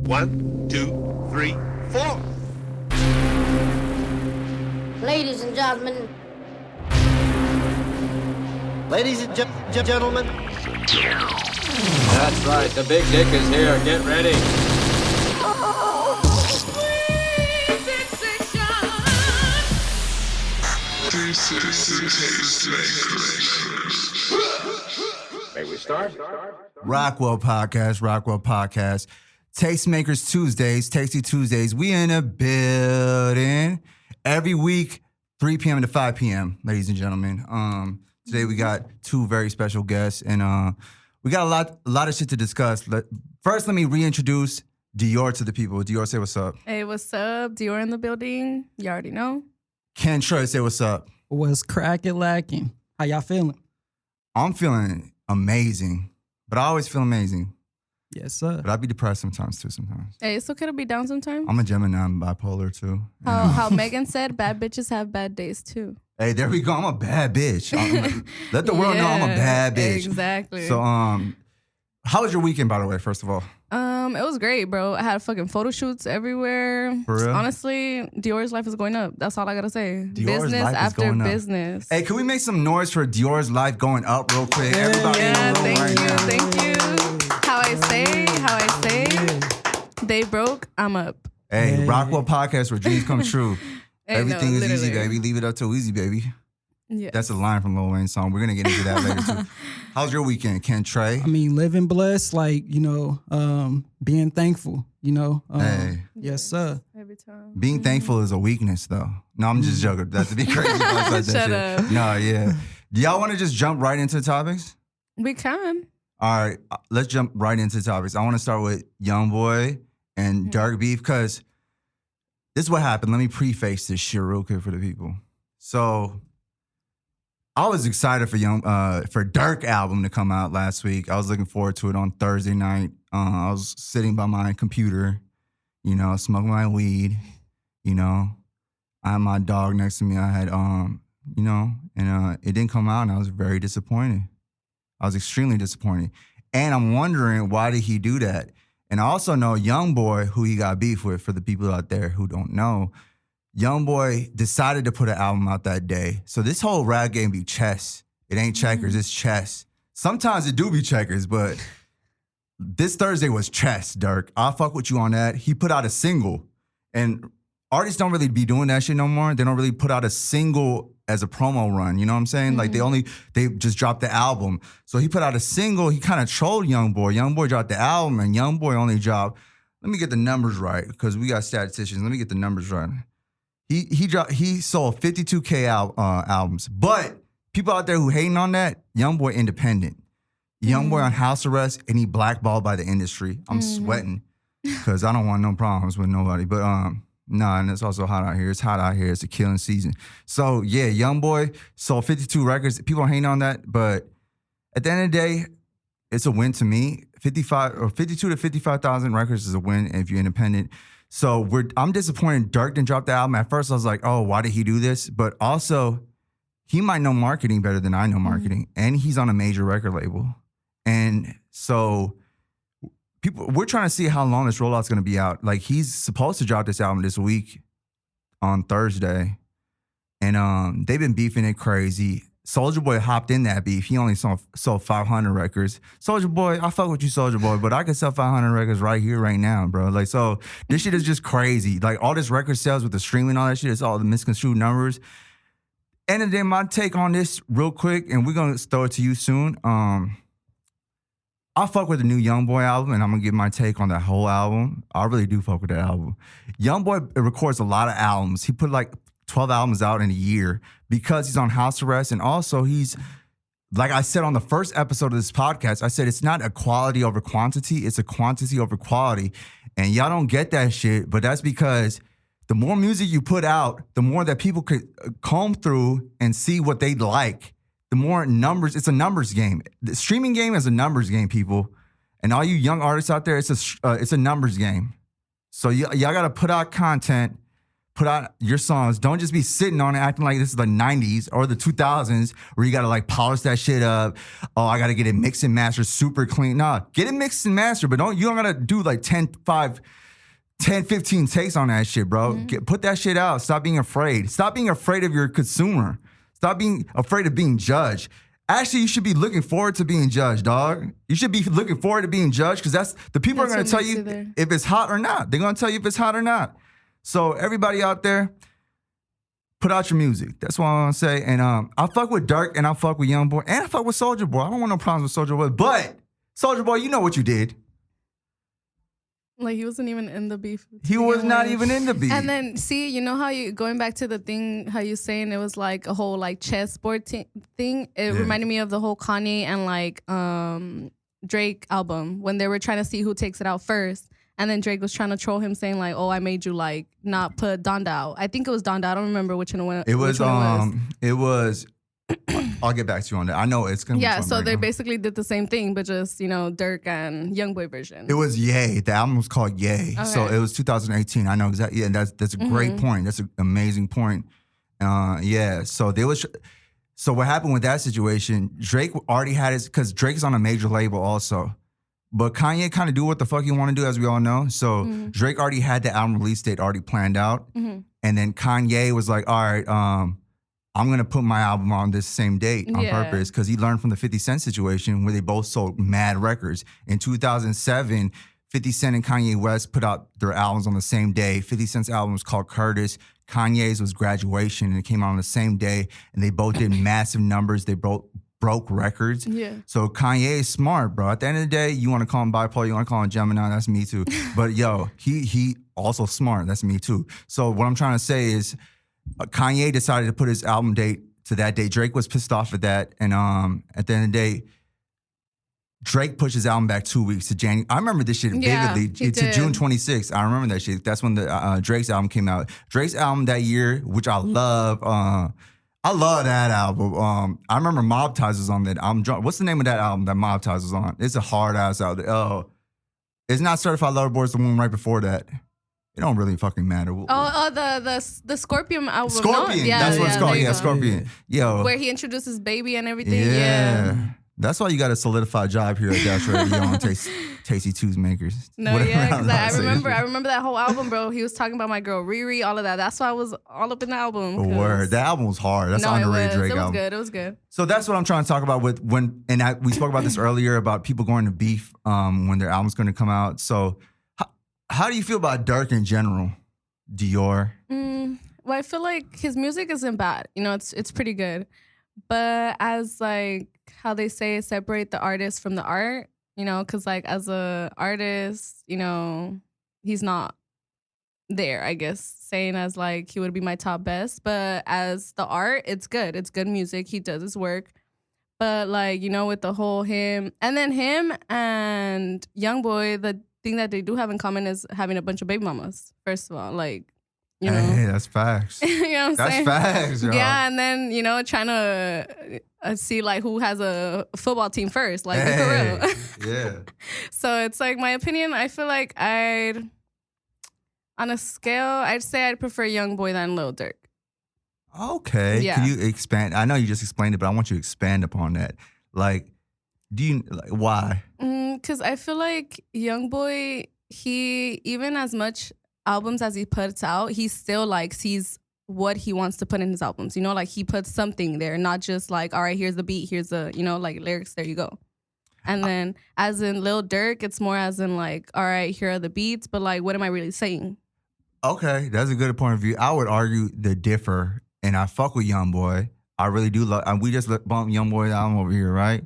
1, 2, 3, 4. Ladies and gentlemen. Ladies and gentlemen. That's right, the big dick is here. Get ready. May we start? Rockwell Podcast. Tastemakers Tuesdays, Tasty Tuesdays. We in a building every week, 3 p.m. to 5 p.m., ladies and gentlemen. Today we got two very special guests, and we got a lot of shit to discuss. First, let me reintroduce Dior to the people. Dior, say what's up. Hey, what's up? Dior in the building. You already know. Ken Trey, say what's up. What's cracking, lacking? How y'all feeling? I'm feeling amazing, but I always feel amazing. Yes, sir. But I be depressed sometimes. Hey, it's okay to be down sometimes. I'm a Gemini, I'm bipolar too. How Megan said, bad bitches have bad days too. Hey, there we go. I'm a bad bitch. Let the world know I'm a bad bitch. Exactly. So, how was your weekend, by the way, first of all? It was great, bro. I had fucking photo shoots everywhere. For real? Honestly, Dior's life is going up. That's all I gotta say. Dior's business life is after going up. business. Hey, can we make some noise for Dior's life going up real quick? Everybody in Yeah, the room right now. thank you. How I say, they broke, I'm up. Hey, Rockwell Podcast where dreams come true. Hey, Everything no, is easy, literally. baby. Leave it up to easy, baby. Yeah. That's a line from Lil Wayne song. We're going to get into that later, too. How's your weekend, Ken Trey? I mean, living blessed, like, being thankful, Hey. Yes, sir. Every time. Being thankful is a weakness, though. No, I'm just joking. That's to be crazy. Shut up. No, yeah. Do y'all want to just jump right into the topics? We can. All right, let's jump right into the topics. I want to start with YoungBoy and Durk beef because this is what happened. Let me preface this shit real quick for the people. So I was excited for Durk album to come out last week. I was looking forward to it on Thursday night. I was sitting by my computer, smoking my weed. I had my dog next to me. I had, and it didn't come out, and I was very disappointed. I was extremely disappointed. And I'm wondering, why did he do that? And I also know YoungBoy, who he got beef with, for the people out there who don't know. YoungBoy decided to put an album out that day. So this whole rap game be chess. It ain't checkers, it's chess. Sometimes it do be checkers, but this Thursday was chess, Durk. I'll fuck with you on that. He put out a single. And artists don't really be doing that shit no more. They don't really put out a single as a promo run, you know what I'm saying? Like they just dropped the album. So he put out a single, he kind of trolled YoungBoy. YoungBoy dropped the album and YoungBoy only dropped, let me get the numbers right, because we got statisticians. Let me get the numbers right. He sold 52K albums. But people out there who hating on that, YoungBoy independent. YoungBoy on house arrest and he blackballed by the industry. I'm sweating because I don't want no problems with nobody. But and it's also hot out here. It's hot out here. It's a killing season. So, yeah, YoungBoy sold 52 records. People are hating on that. But at the end of the day, it's a win to me. 52 to 55,000 records is a win if you're independent. So I'm disappointed Durk didn't drop the album. At first, I was like, oh, why did he do this? But also, he might know marketing better than I know marketing. And he's on a major record label. And so we're trying to see how long this rollout's going to be out. Like, he's supposed to drop this album this week on Thursday. And they've been beefing it crazy. Soulja Boy hopped in that beef. He only sold 500 records. Soulja Boy, I fuck with you, Soulja Boy, but I could sell 500 records right here, right now, bro. Like, so this shit is just crazy. Like, all this record sales with the streaming and all that shit, it's all the misconstrued numbers. And then my take on this real quick, and we're going to throw it to you soon. I fuck with the new YoungBoy album, and I'm going to give my take on that whole album. I really do fuck with that album. YoungBoy records a lot of albums. He put like 12 albums out in a year because he's on house arrest. And also he's, like I said on the first episode of this podcast, I said it's not a quality over quantity, it's a quantity over quality. And y'all don't get that shit, but that's because the more music you put out, the more that people could comb through and see what they like. The more numbers, it's a numbers game. The streaming game is a numbers game, people. And all you young artists out there, it's a numbers game. So y'all got to put out content, put out your songs. Don't just be sitting on it acting like this is the 90s or the 2000s where you got to like polish that shit up. Oh, I got to get it mixed and mastered super clean. Nah, get it mixed and mastered, but you don't got to do like 10, 15 takes on that shit, bro. Put that shit out. Stop being afraid. Stop being afraid of your consumer. Stop being afraid of being judged. Actually, you should be looking forward to being judged, dog. You should be looking forward to being judged because that's the people are going to tell you if it's hot or not. They're going to tell you if it's hot or not. So everybody out there, put out your music. That's what I want to say. And I fuck with Durk and I fuck with YoungBoy and I fuck with Soulja Boy. I don't want no problems with Soulja Boy. But Soulja Boy, you know what you did. Like, he wasn't even in the beef. He was not even in the beef. And then, see, you know how going back to the thing, how you saying it was like a whole like chessboard thing? It reminded me of the whole Kanye and like Drake album when they were trying to see who takes it out first. And then Drake was trying to troll him saying like, oh, I made you like not put Donda out. I think it was Donda. I don't remember which one it was. It was. I'll get back to you on that. I know it's gonna be fun so right they now. basically did the same thing, but just, Durk and YoungBoy version. It was Yay. The album was called Yay. Okay. So it was 2018. I know exactly. Yeah, that's a great point. That's an amazing point. So what happened with that situation, Drake already had his, because Drake's on a major label also. But Kanye kind of do what the fuck he want to do, as we all know. So Drake already had the album release date already planned out. And then Kanye was like, all right, I'm going to put my album on this same date on purpose because he learned from the 50 Cent situation where they both sold mad records. In 2007, 50 Cent and Kanye West put out their albums on the same day. 50 Cent's album was called Curtis. Kanye's was Graduation, and it came out on the same day. And they both did massive numbers. They both broke records. Yeah. So Kanye is smart, bro. At the end of the day, you want to call him bipolar, you want to call him Gemini, that's me too. But yo, he also smart, that's me too. So what I'm trying to say is, Kanye decided to put his album date to that day. Drake was pissed off at that. And at the end of the day, Drake pushed his album back 2 weeks to January. I remember this shit vividly. To June 26th. I remember that shit. That's when the Drake's album came out. Drake's album that year, which I love. I love that album. I remember Mob Ties was on that. What's the name of that album that Mob Ties was on? It's a hard ass album. Oh, it's not Certified Lover Boy. It's the one right before that. It don't really fucking matter. The Scorpion album. Scorpion. No? Yeah, that's what it's called. Yeah, go. Scorpion. Yo. Where he introduces Baby and everything. Yeah. That's why you got a solidified job here at Dash Radio on Tasty Tastemakers. No, because I remember that whole album, bro. He was talking about my girl Riri, all of that. That's why I was all up in the album. Word. That album was hard. That's an underrated Drake album. It was good. So that's what I'm trying to talk about we spoke about this earlier about people going to beef when their album's going to come out. So how do you feel about Durk in general? Dior? Well, I feel like his music isn't bad. It's pretty good. But as like how they say, separate the artist from the art, because like as a artist, he's not there, I guess, saying as like he would be my top best. But as the art, it's good. It's good music. He does his work. But like, with the whole him and YoungBoy, the thing that they do have in common is having a bunch of baby mamas, first of all. Like, Hey, that's facts. You know what I'm saying? That's facts, yo. Yeah, and then, trying to see, like, who has a football team first. Like, be for real. Yeah. So it's, like, my opinion, I feel like on a scale, I'd say I'd prefer YoungBoy than Lil Durk. Okay. Yeah. Can you expand? I know you just explained it, but I want you to expand upon that. Like, why? Because I feel like YoungBoy, he, even as much albums as he puts out, he still like sees what he wants to put in his albums. Like he puts something there, not just like, all right, here's the beat, here's the, like lyrics, there you go. And then as in Lil Durk, it's more as in like, all right, here are the beats, but like, what am I really saying? Okay, that's a good point of view. I would argue they differ, and I fuck with YoungBoy. I really do love, and we just bumped YoungBoy's album over here, right?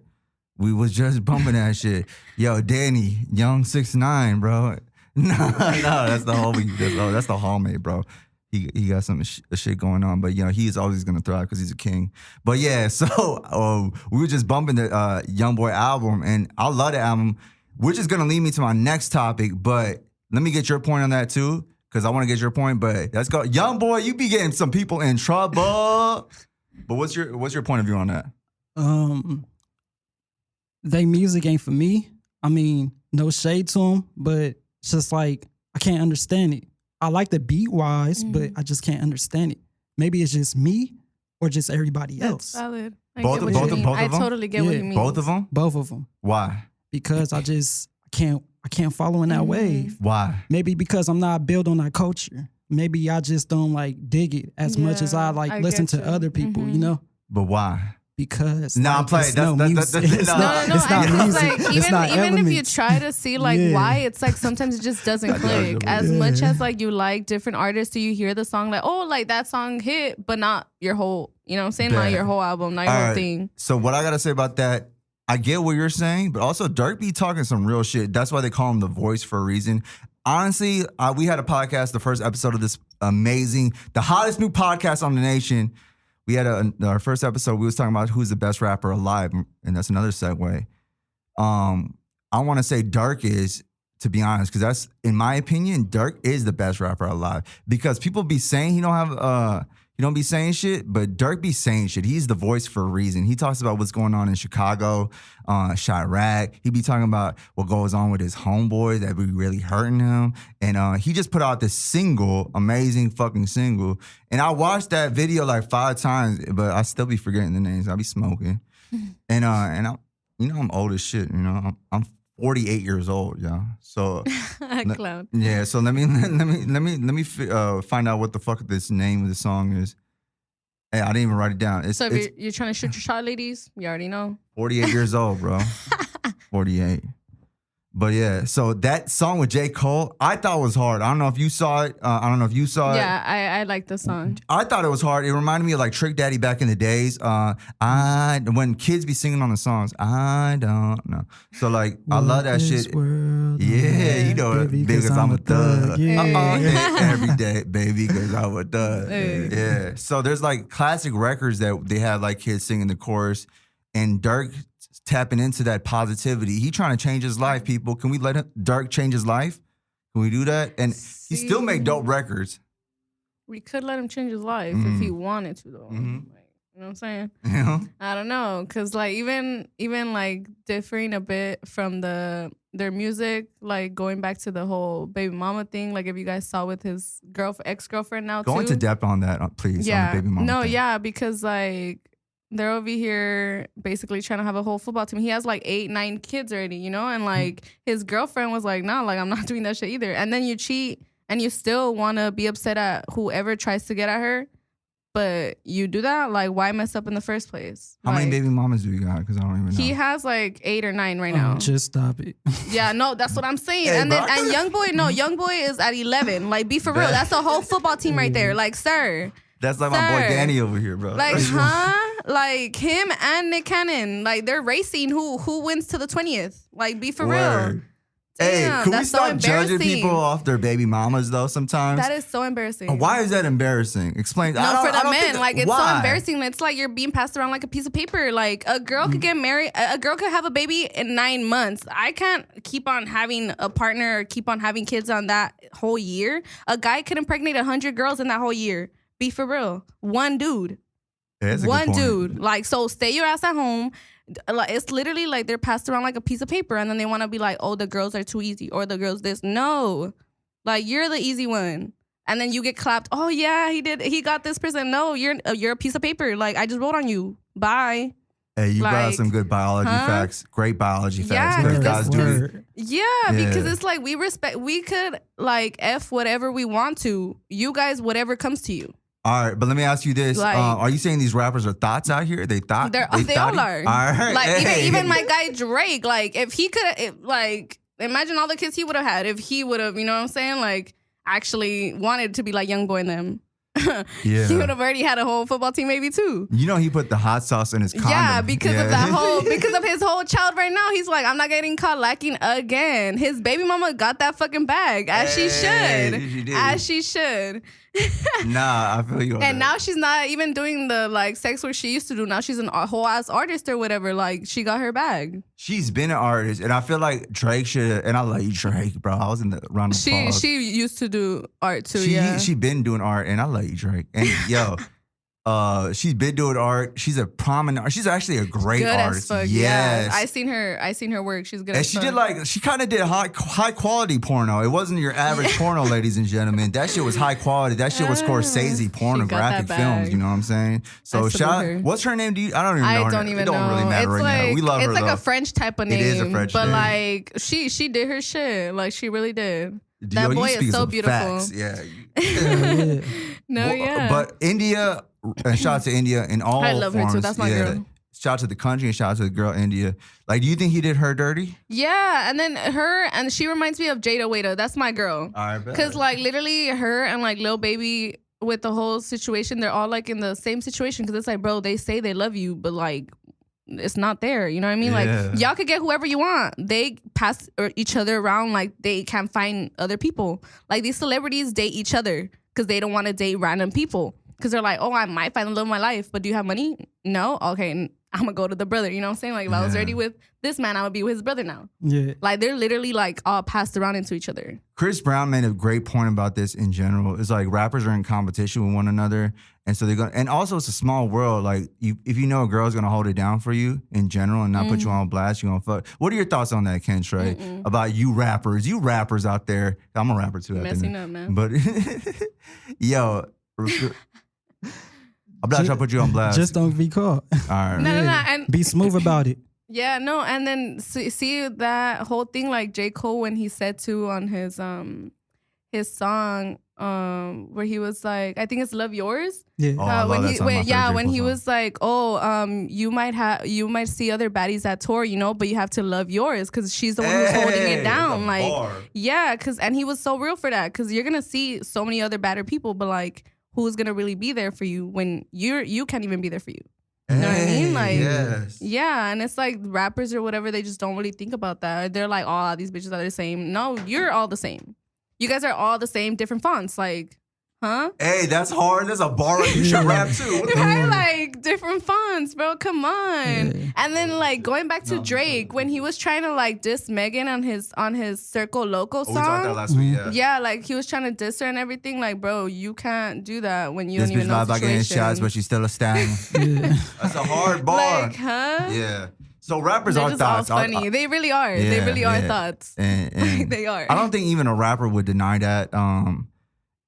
We was just bumping that shit. Yo, Danny, Young 6ix9ine, bro. No, that's the homie. That's the homie, bro. He got some shit going on, but he is always gonna thrive because he's a king. But yeah, so we were just bumping the YoungBoy album, and I love the album, which is gonna lead me to my next topic. But let me get your point on that too, because I want to get your point. But let's go, YoungBoy. You be getting some people in trouble. But what's your point of view on that? They music ain't for me. I mean, no shade to them, but it's just like I can't understand it. I like the beat wise, but I just can't understand it. Maybe it's just me or just everybody else. That's valid. I Both get of- what you both of- mean. both I of them? totally get what Yeah. you mean. Both of them? Both of them. Why? Because I can't follow in that wave. Why? Maybe because I'm not built on that culture. Maybe I just don't like dig it as much as I Yeah, like I listen get to you. other people, you know? But why? Because Nah, I'm like, playing. it's That's- no that- music. that- It's no, not- No, it's not and music. like It's not even if you elements. try to see like Yeah. why, it's like sometimes it just doesn't click. As much as like you like different artists, do you hear the song like, oh, like that song hit, but not your whole, you know what I'm saying? Not Bet. your whole album, not your All whole right. thing. So what I gotta say about that, I get what you're saying, but also Durk be talking some real shit. That's why they call him the voice for a reason. Honestly, we had a podcast, the first episode of this amazing, the hottest new podcast on the nation. We had our first episode, we was talking about who's the best rapper alive, and that's another segue. I want to say Durk is, to be honest, because that's, in my opinion, Durk is the best rapper alive. Because people be saying he don't be saying shit, but Durk be saying shit. He's the voice for a reason. He talks about what's going on in Chicago, Chirac. He be talking about what goes on with his homeboys that be really hurting him. And he just put out this single, amazing fucking single. And I watched that video like 5 times, but I still be forgetting the names. I be smoking. And I'm, I'm old as shit. I'm 48 years old, y'all. So Clown. yeah, so let me find out what the fuck this name of the song is. Hey, I didn't even write it down. So It's if you're trying to shoot your shot, ladies, you already know. 48 years old, bro. 48. But yeah, so that song with J. Cole, I thought was hard. I don't know if you saw it. I don't know if you saw it. Yeah, I like the song. I thought it was hard. It reminded me of like Trick Daddy back in the days. When kids be singing on the songs, I don't know. So like, I love that This shit. world, Yeah, you know it, baby, because I'm a thug. Yeah. Every day, baby, because I'm a thug. Hey. Yeah. So there's like classic records that they have like kids singing the chorus, and Durk tapping into that positivity. He trying to change his life, people. Can we let Durk change his life? Can we do that? And he still make dope records. We could let him change his life if he wanted to, though. Mhm. Like, you know what I'm saying? You know? I don't know, cause like even like differing a bit from their music, like going back to the whole baby mama thing. Like if you guys saw with his ex-girlfriend now Go too. into depth on that, please. Yeah, On the baby mama no, thing. yeah, because like they're over here basically trying to have a whole football team. He has like 8, 9 kids already, you know, and like his girlfriend was like, "No, like I'm not doing that shit either." And then you cheat, and you still want to be upset at whoever tries to get at her. But you do that, like, why mess up in the first place? How many Like, baby mamas do you got? Because I don't even know. He has like 8 or 9 right now. Just stop it. Yeah, no, that's what I'm saying. Hey, and then bro. and YoungBoy is at 11. Like, be for real. Bet. That's a whole football team right there. Like, sir. That's like my boy Sir. Danny over here, bro. Like, huh? Like him and Nick Cannon. Like, they're racing who wins to the 20th. Like, be for real. Word. Hey, Damn, can we that's so stop judging embarrassing. people off their baby mamas though? Sometimes. That is so embarrassing. Why is that embarrassing? Explain. No, for the men, like it's so why? embarrassing. It's like you're being passed around like a piece of paper. Like a girl could get married, a girl could have a baby in 9 months. I can't keep on having a partner or keep on having kids on that whole year. A guy could impregnate 100 girls in that whole year. Be for real. One dude. Yeah, that's a good One point. dude. Like, so stay your ass at home. Like, it's literally like they're passed around like a piece of paper, and then they want to be like, oh, the girls are too easy, or the girls this. No, like you're the easy one, and then you get clapped. Oh yeah, he got this person. No, you're a piece of paper. Like, I just wrote on you. Bye. Hey, you got Like, some good biology huh? facts. Great biology Yeah, facts. 'cause Good guys do it. Word. Yeah, because it's like we could like F whatever we want to. You guys, whatever comes to you. All right, but let me ask you this: Like- are you saying these rappers are thoughts out here? They They all thotty? are. All right, Like hey. even my guy Drake, like if he could, like imagine all the kids he would have had if he would have, you know what I'm saying, like actually wanted to be like YoungBoy and them. Yeah. He would have already had a whole football team maybe too. You know he put the hot sauce in his condom. Yeah, because of that Yeah. because of his whole child right now. He's like, I'm not getting caught lacking again. His baby mama got that fucking bag as she Hey, should, she did. as she should. Nah, I feel you on And that. now she's not even doing the like sex work she used to do. Now she's a whole ass artist or whatever. Like she got her bag. She's been an artist, and I feel like Drake should. And I love you, Drake, bro. I was in the round of applause. She used to do art too. Yeah. She been doing art, and I love you, Drake. And yo, She's been doing art. She's a prominent. She's actually a great Good artist. as fuck. Yes. Yeah, I seen her work. She's good. And as she fuck. she kind of did high quality porno. It wasn't your average porno, ladies and gentlemen. That shit was high quality. That shit was Scorsese pornographic that films. bag. You know what I'm saying? So I salute her. what's her name? I don't even know. I her don't name. even It don't know. really matter It's right now. We love her. It's like though. a French type of name. It is a French but name. like she did her shit. Like she really did. Yo, That you boy speak is so some beautiful. facts. Yeah. Yeah. No, yeah. But India, and shout out to India in all I love her too. forms. That's my girl. Shout out to the country and shout out to the girl India. Like, do you think he did her dirty? Yeah, and then she reminds me of Jada Waiter. That's my girl. I bet. Cause like literally her and like Lil Baby with the whole situation, they're all like in the same situation. Cause it's like, bro, they say they love you, but like it's not there. You know what I mean? Yeah. Like y'all could get whoever you want. They pass each other around like they can't find other people. Like these celebrities date each other because they don't want to date random people. Because they're like, oh, I might find the love of my life, but do you have money? No? Okay, I'm going to go to the brother. You know what I'm saying? Like, if I was already with this man, I would be with his brother now. Yeah. Like, they're literally, like, all passed around into each other. Chris Brown made a great point about this in general. It's like rappers are in competition with one another. And so they're going to, and also it's a small world. Like, if you know a girl's going to hold it down for you in general and not put you on blast, you're going to fuck. What are your thoughts on that, Ken Trey? About you rappers out there? I'm a rapper too. Messing up, man. But, yo, I'm not trying to put you on blast. Just don't be caught. All right. No. And Be smooth about it. yeah, no. And then see that whole thing, like J. Cole, when he said to on his song, where he was like, I think it's Love Yours. Yeah. Oh, I love that song. My favorite when J. he Cole was like, you might see other baddies at tour, you know, but you have to love yours because she's the one who's holding it down. Like, bar. yeah, and he was so real for that because you're gonna see so many other badder people, but like, who's gonna really be there for you when you can't even be there for you? You know what I mean? Like, yes. yeah, and it's like rappers or whatever, they just don't really think about that. They're like, oh, these bitches are the same. No, you're all the same. You guys are all the same, different fonts. Like, huh? Hey, that's hard. There's a bar you should rap too. Right, like different fonts, bro. Come on. Yeah. And then like going back to Drake when he was trying to like diss Megan on his Circle Loco We talked about that song. last week, yeah. Yeah, like he was trying to diss her and everything. Like, bro, you can't do that when you This don't even bitch know lied the about getting situation. shots, but she's still a stallion. Yeah. That's a hard bar. Like, huh? Yeah. So rappers They're are just thoughts. all funny. They really are. They really are thoughts. And They are. I don't think even a rapper would deny that.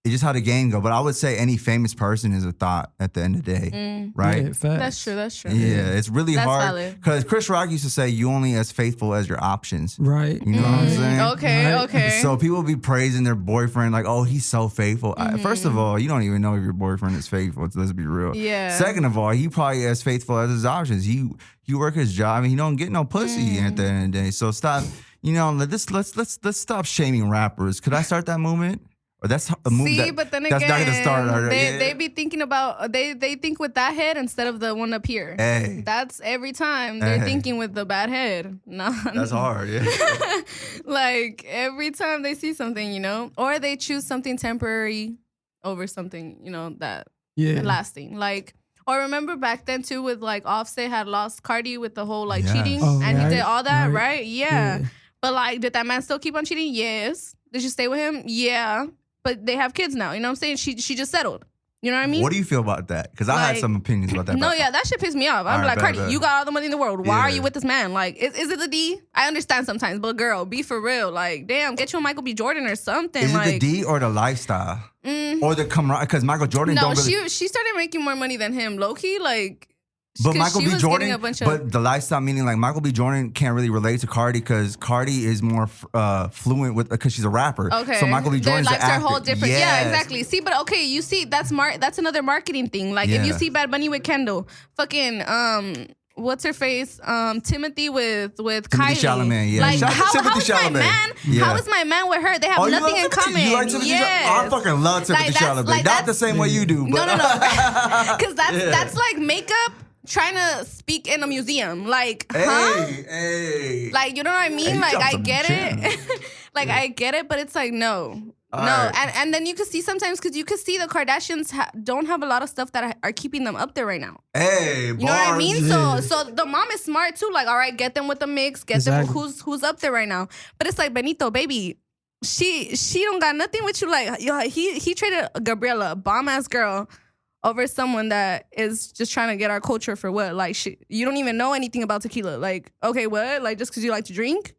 It's just how the game go. But I would say any famous person is a thought at the end of the day, right? Yeah, facts. That's true. That's true. Yeah, it's really That's hard valid. because Chris Rock used to say, "You only as faithful as your options." Right. You know what I'm saying? Okay. Right. Okay. So people be praising their boyfriend like, "Oh, he's so faithful." First of all, you don't even know if your boyfriend is faithful. So let's be real. Yeah. Second of all, he probably as faithful as his options. He work his job and he don't get no pussy at the end of the day. So stop. You know, let's stop shaming rappers. Could I start that movement? Or that's a move See, but then that's again, not gonna start. they be thinking about they think with that head instead of the one up here. Hey. That's every time they're Hey. thinking with the bad head. No, That's hard. Yeah. like every time they see something, you know, or they choose something temporary over something, you know, that Yeah. lasting. Like, or remember back then too, with like Offset had lost Cardi with the whole like Yeah. cheating, Oh, and he right, did all that, right. right? Yeah. Yeah. But like, did that man still keep on cheating? Yes. Did she stay with him? Yeah. But they have kids now. You know what I'm saying? She just settled. You know what I mean? What do you feel about that? Because I had Like- some opinions about that. No, but- yeah, that shit pissed me off. I'm All right, like, bet, Cardi, bet. you got all the money in the world. Why are Yeah. you with this man? Like, is it the D? I understand sometimes, but girl, be for real. Like, damn, get you a Michael B. Jordan or something. Is like, it the D or the lifestyle? Or the camaraderie? Because Michael Jordan no, don't really... she started making more money than him, low key. Like, But 'cause Michael she B. was Jordan, getting a bunch of, but the lifestyle meaning like Michael B. Jordan can't really relate to Cardi because Cardi is more fluent with because she's a rapper. okay, So Michael B. their Jordan's the lives are actor. whole different. Yeah, Yes. exactly. See, but okay, you see, that's another marketing thing. Like, if you Yeah. see Bad Bunny with Kendall, fucking what's her face? Timothy with Kylie. Chalamet, yeah. Like, Shout out to how Timothy is my Chalamet. man? Yeah. How is my man with her? They have Oh, you nothing love in Timothy? common. You like Timothy Yes. Chalamet? I fucking love Timothy that's- Chalamet. like, Not that's- the same way you do. But No, because that's like makeup trying to speak in a museum. Like, huh? Hey. Like, you know what I mean? Hey, you like, dropped I some get gems. it. Like, I get it, but it's like, no. All No, right. and then you could see sometimes, because you could see the Kardashians don't have a lot of stuff that are keeping them up there right now. Hey, You know what I mean? Yeah. So the mom is smart too. Like, all right, get them with the mix, get Exactly. them who's up there right now. But it's like, Benito, baby, she don't got nothing with you. Like, yo, he traded Gabriella, a bomb ass girl, over someone that is just trying to get our culture for what? Like, you don't even know anything about tequila. Like, okay, what? Like, just because you like to drink?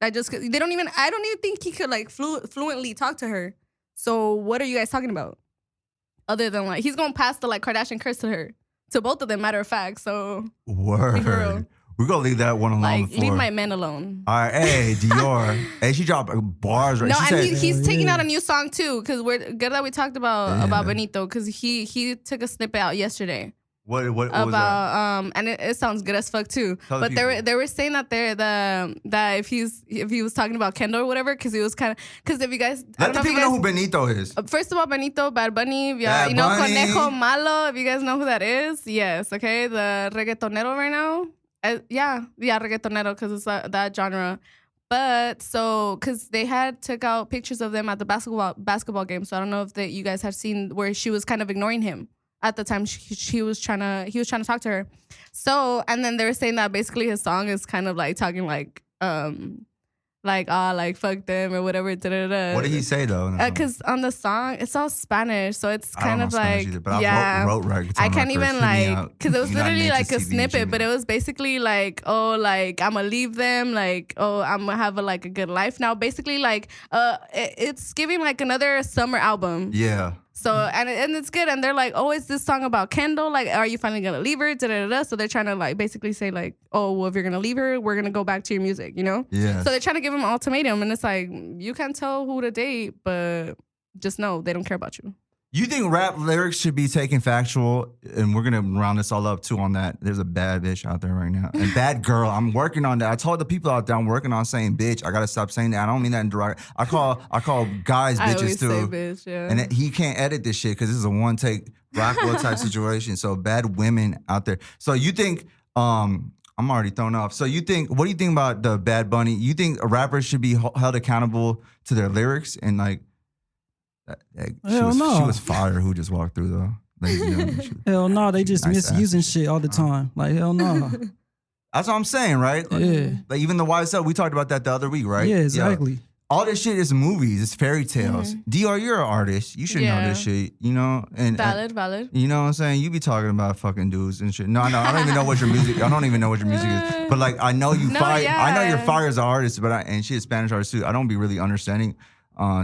Like, just 'cause I don't even think he could, like, fluently talk to her. So what are you guys talking about? Other than, like, he's going to pass the, like, Kardashian curse to her. To both of them, matter of fact. So, Word. We're going to leave that one alone. Like, leave my men alone. All right, hey, Dior. Hey, she dropped bars right. No, she and said, he's taking out a new song too, because we're good that we talked about Benito, because he took a snippet out yesterday. What was that? And it sounds good as fuck too. Tell but the they were saying that that if he was talking about Kendall or whatever, because he was kind of, because if you guys Let the people know who Benito is. First of all, Benito, Bad Bunny, Bad you know, Bunny. Conejo Malo, if you guys know who that is, yes, okay, the reggaetonero right now. Yeah, reggaetonero, because it's that genre. But so, because they took out pictures of them at the basketball game. So I don't know if you guys have seen where she was kind of ignoring him at the time. He was trying to talk to her. So, and then they were saying that basically his song is kind of like talking like fuck them or whatever. Da, da, da. What did he say though? Because on the song, it's all Spanish, so it's kind of like either, but yeah. I wrote reggaeton I can't records. even like, because it was literally like a snippet, but it was basically like, oh, like I'm gonna leave them, like, oh, I'm gonna have a good life now. Basically, like it's giving like another summer album. Yeah. So and it's good, and they're like, oh, is this song about Kendall? Like, are you finally gonna leave her? Da, da, da, da. So they're trying to like basically say like, oh, well, if you're gonna leave her, we're gonna go back to your music, you know? Yeah. So they're trying to give him an ultimatum, and it's like, you can't tell who to date, but just know they don't care about you. You think rap lyrics should be taken factual? And we're going to round this all up, too, on that. There's a bad bitch out there right now. And bad girl. I'm working on that. I told the people out there I'm working on saying bitch. I got to stop saying that. I don't mean that in direct. I call guys bitches, I always too. say bitch, yeah. And he can't edit this shit because this is a one-take Rockwell type situation. So bad women out there. So you think... I'm already thrown off. So what do you think about the Bad Bunny? You think rappers should be held accountable to their lyrics? And like, she was fire who just walked through though. Ladies and gentlemen, Hell no, they just nice misusing ass. shit all the time. Like, hell no. That's what I'm saying, right? Yeah. Like even the YSL, we talked about that the other week, right? Yeah, exactly. All this shit is movies, it's fairy tales. DR, you're an artist. You should know this shit, you know? And Valid. You know what I'm saying? You be talking about fucking dudes and shit. No, I don't even know what your music. I don't even know what your music is. But like, I know you fire. Yeah. I know you're fire as an artist, and she's a Spanish artist too. I don't be really understanding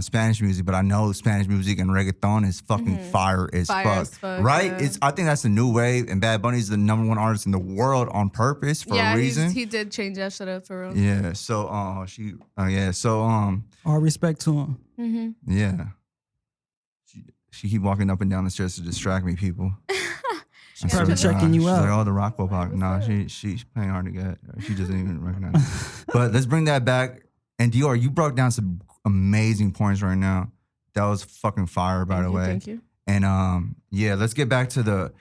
Spanish music, but I know Spanish music and reggaeton is fucking fire as fuck. Right? Yeah. I think that's the new wave, and Bad Bunny's the #1 artist in the world on purpose for a reason. He did change that shit up for real. Yeah. So All respect to him. Mm-hmm. yeah. She keep walking up and down the stairs to distract me, people. She's probably checking you she's out. Like, oh, the Rockwell Podcast. Nah, she's playing hard to get. She doesn't even recognize it. But let's bring that back. And Dior, you broke down some amazing points right now. That was fucking fire, by the way. Thank you. And let's get back to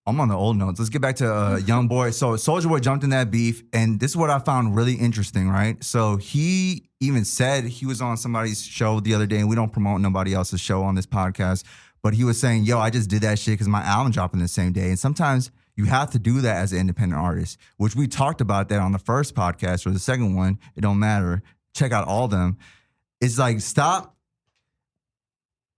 I'm on the old notes. Let's get back to YoungBoy. So Soulja Boy jumped in that beef, and this is what I found really interesting, right? So he even said he was on somebody's show the other day, and we don't promote nobody else's show on this podcast, but he was saying, yo, I just did that shit because my album dropped in the same day. And sometimes you have to do that as an independent artist, which we talked about that on the first podcast or the second one. It don't matter. Check out all of them. It's like, stop.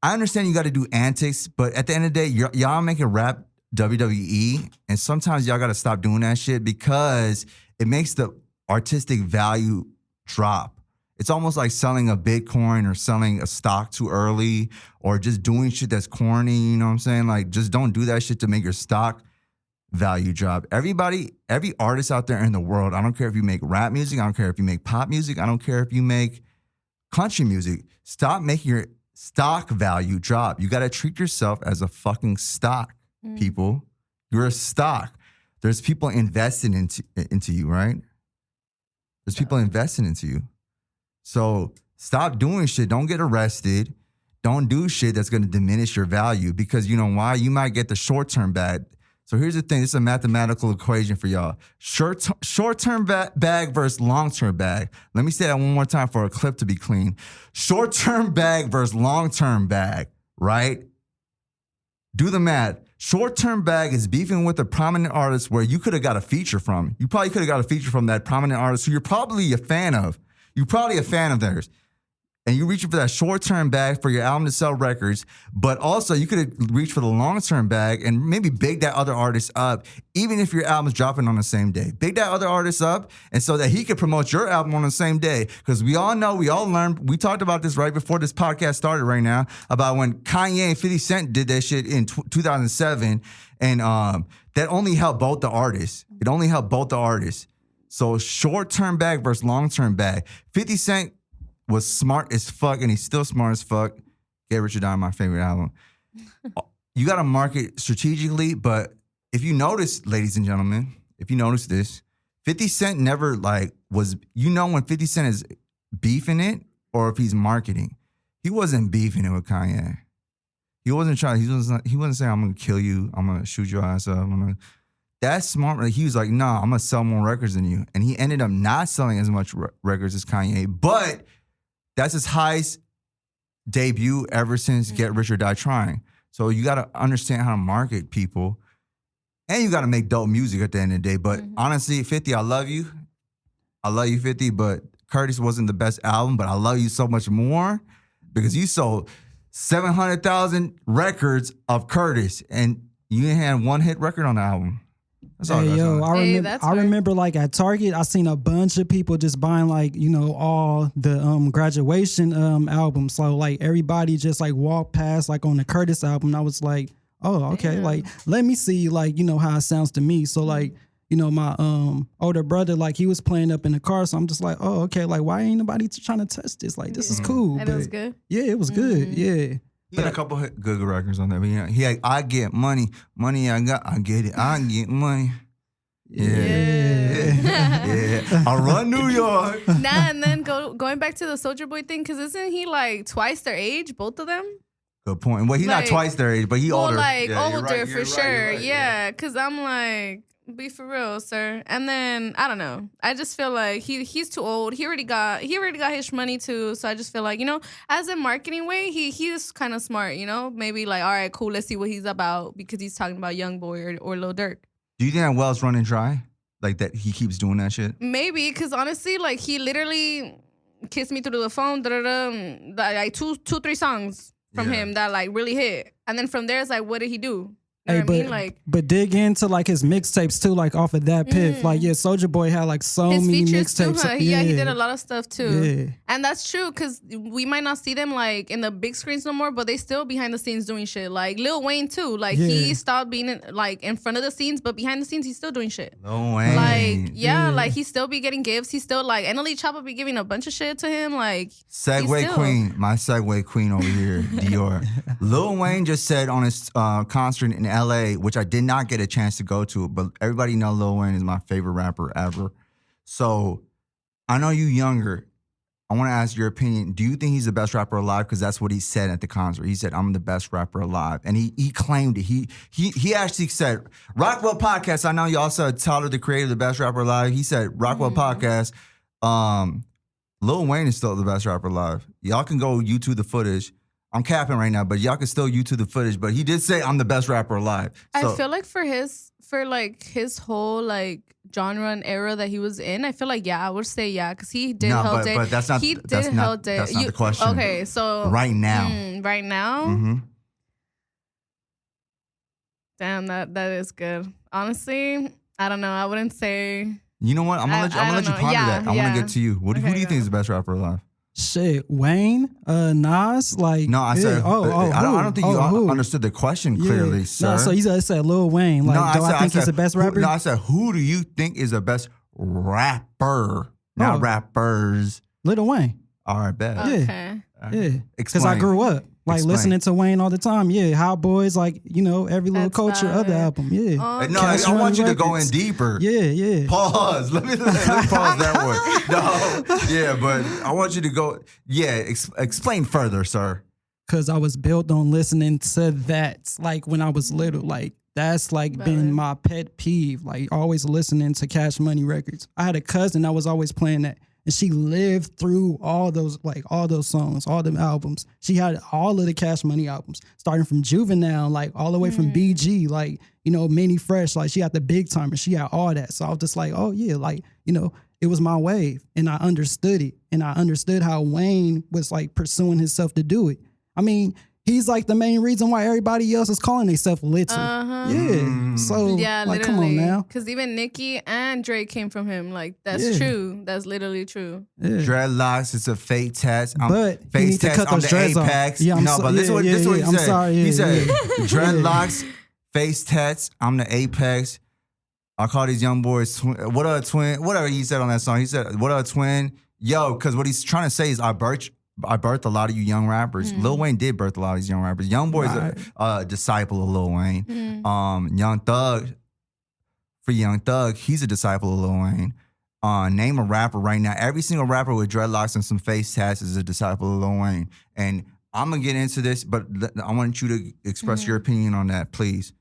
I understand you got to do antics, but at the end of the day, y'all making rap WWE, and sometimes y'all got to stop doing that shit because it makes the artistic value drop. It's almost like selling a Bitcoin or selling a stock too early or just doing shit that's corny, you know what I'm saying? Like, just don't do that shit to make your stock value drop. Every artist out there in the world, I don't care if you make rap music, I don't care if you make pop music, I don't care if you make country music, stop making your stock value drop. You got to treat yourself as a fucking stock, people. You're a stock. There's people investing into you, right? There's people investing into you. So stop doing shit. Don't get arrested. Don't do shit that's going to diminish your value because you know why? You might get the short-term bag. So here's the thing. This is a mathematical equation for y'all. Short-term bag versus long-term bag. Let me say that one more time for a clip to be clean. Short-term bag versus long-term bag, right? Do the math. Short-term bag is beefing with a prominent artist where you could have got a feature from. You probably could have got a feature from that prominent artist who you're probably a fan of. You're probably a fan of theirs. and you're reaching for that short-term bag for your album to sell records, but also you could have reached for the long-term bag and maybe big that other artist up, even if your album's dropping on the same day. Big that other artist up, and so that he could promote your album on the same day. Because we all know, we all learned, we talked about this right before this podcast started right now, about when Kanye and 50 Cent did that shit in 2007, and that only helped both the artists. It only helped both the artists. So short-term bag versus long-term bag. 50 Cent was smart as fuck, and he's still smart as fuck. Get Rich or Die, my favorite album. You got to market strategically, but if you notice, ladies and gentlemen, if you notice this, 50 Cent never was, when 50 Cent is beefing it or if he's marketing. He wasn't beefing it with Kanye. He wasn't saying, I'm going to kill you, I'm going to shoot your ass up. That's smart. He was like, nah, I'm going to sell more records than you. And he ended up not selling as much records as Kanye, but that's his highest debut ever since Get Rich or Die Trying. So you got to understand how to market people, and you got to make dope music at the end of the day. But honestly, 50, I love you. I love you, 50, but Curtis wasn't the best album, but I love you so much more because you sold 700,000 records of Curtis, and you didn't have one hit record on the album. That's all. Hey, yo, that's I remember like at Target, I seen a bunch of people just buying all the graduation albums. So like everybody just like walked past like on the Curtis album. And I was like, oh, okay, like let me see how it sounds to me. So like, my older brother, like he was playing up in the car. So I'm just like, oh, okay, like why ain't nobody trying to test this? Like this is cool. And it was good? Yeah, it was good. Yeah. He had a couple good records on there. But he had, I get money I got, I get it, I get money. Yeah. I run New York. And then going back to the Soulja Boy thing, because isn't he like twice their age, both of them? Good point. Well, he's not twice their age, but he older. Older for sure. Yeah, because I'm like, be for real, sir. And then I don't know. I just feel like he's too old. He already got his money too. So I just feel like, as a marketing way, he's kind of smart. Maybe like, all right, cool. Let's see what he's about because he's talking about YoungBoy or Lil Durk. Do you think that well's running dry? Like that he keeps doing that shit? Maybe, because honestly, like he literally kissed me through the phone. Like two, 3 songs from him that like really hit, and then from there it's like, what did he do? But dig into like his mixtapes too, like off of that piff. Like Soulja Boy had like so many mixtapes. He did a lot of stuff too. And that's true because we might not see them like in the big screens no more, but they still behind the scenes doing shit. Like Lil Wayne too. Like he stopped being in front of the scenes, but behind the scenes he's still doing shit. Lil Wayne. Like like he still be getting gifts. He's still like NLE Choppa be giving a bunch of shit to him. Like Segway Queen, my Segway Queen over here, Dior. Lil Wayne just said on his concert in LA, which I did not get a chance to go to, but everybody know Lil Wayne is my favorite rapper ever. So I know you younger. I want to ask your opinion. Do you think he's the best rapper alive? Because that's what he said at the concert. He said, I'm the best rapper alive. And he claimed it. He actually said, Rockwell Podcast, I know y'all said Tyler, the creator, the best rapper alive. He said, Rockwell Podcast, Lil Wayne is still the best rapper alive. Y'all can go YouTube the footage. I'm capping right now, but y'all can still YouTube the footage. But he did say I'm the best rapper alive. So, I feel like for his whole like genre and era that he was in, I feel like I would say because he did held it. But that's not the question. Okay, so right now. Right now? Mm-hmm. Damn, that is good. Honestly, I don't know. I wouldn't say. You know what? I'm gonna let you ponder that. I want to get to you. Who do you think is the best rapper alive? Shit, Wayne, Nas, like no, I said. I don't think you understood the question clearly, sir. No, so you said Lil Wayne. Like, I think he's the best rapper? No, I said, who do you think is the best rapper? Not rappers. Lil Wayne. All right, bet. Okay. Yeah, because I grew up listening to Wayne all the time. Yeah, Hot Boys, like every little culture of the album. Yeah. No, I want you to go in deeper. Yeah. Pause. Let me pause that one. No, yeah, but I want you to go. Yeah, explain further, sir. Because I was built on listening to that, like when I was little, like. That's like been my pet peeve, like always listening to Cash Money records. I had a cousin that was always playing that. And she lived through all those songs, all them albums. She had all of the Cash Money albums, starting from Juvenile, like all the way from BG, like, Mini Fresh, like she had the Big Time and she had all that. So I was just like, oh yeah, like, it was my wave, and I understood it, and I understood how Wayne was like pursuing himself to do it. I mean, he's like the main reason why everybody else is calling themselves little. Yeah. So Yeah, like, literally. come on now. Because even Nicki and Drake came from him. Like, that's true. That's literally true. Yeah. Dreadlocks, it's a fake tats. But you face need to tats cut on those the dreads off. apex. Yeah, I'm no, so- but this is what yeah, he yeah, I'm said. sorry, He yeah, said, yeah. dreadlocks, face tats, I'm the apex. I call these young boys, what a twin, whatever he said on that song. He said, what a twin. Yo, because what he's trying to say is I birthed a lot of you young rappers. Lil Wayne did birth a lot of these young rappers. YoungBoy's a disciple of Lil Wayne. Young Thug, for Young Thug, he's a disciple of Lil Wayne. Name a rapper right now. Every single rapper with dreadlocks and some face tats is a disciple of Lil Wayne. And I'm going to get into this, but I want you to express your opinion on that, please.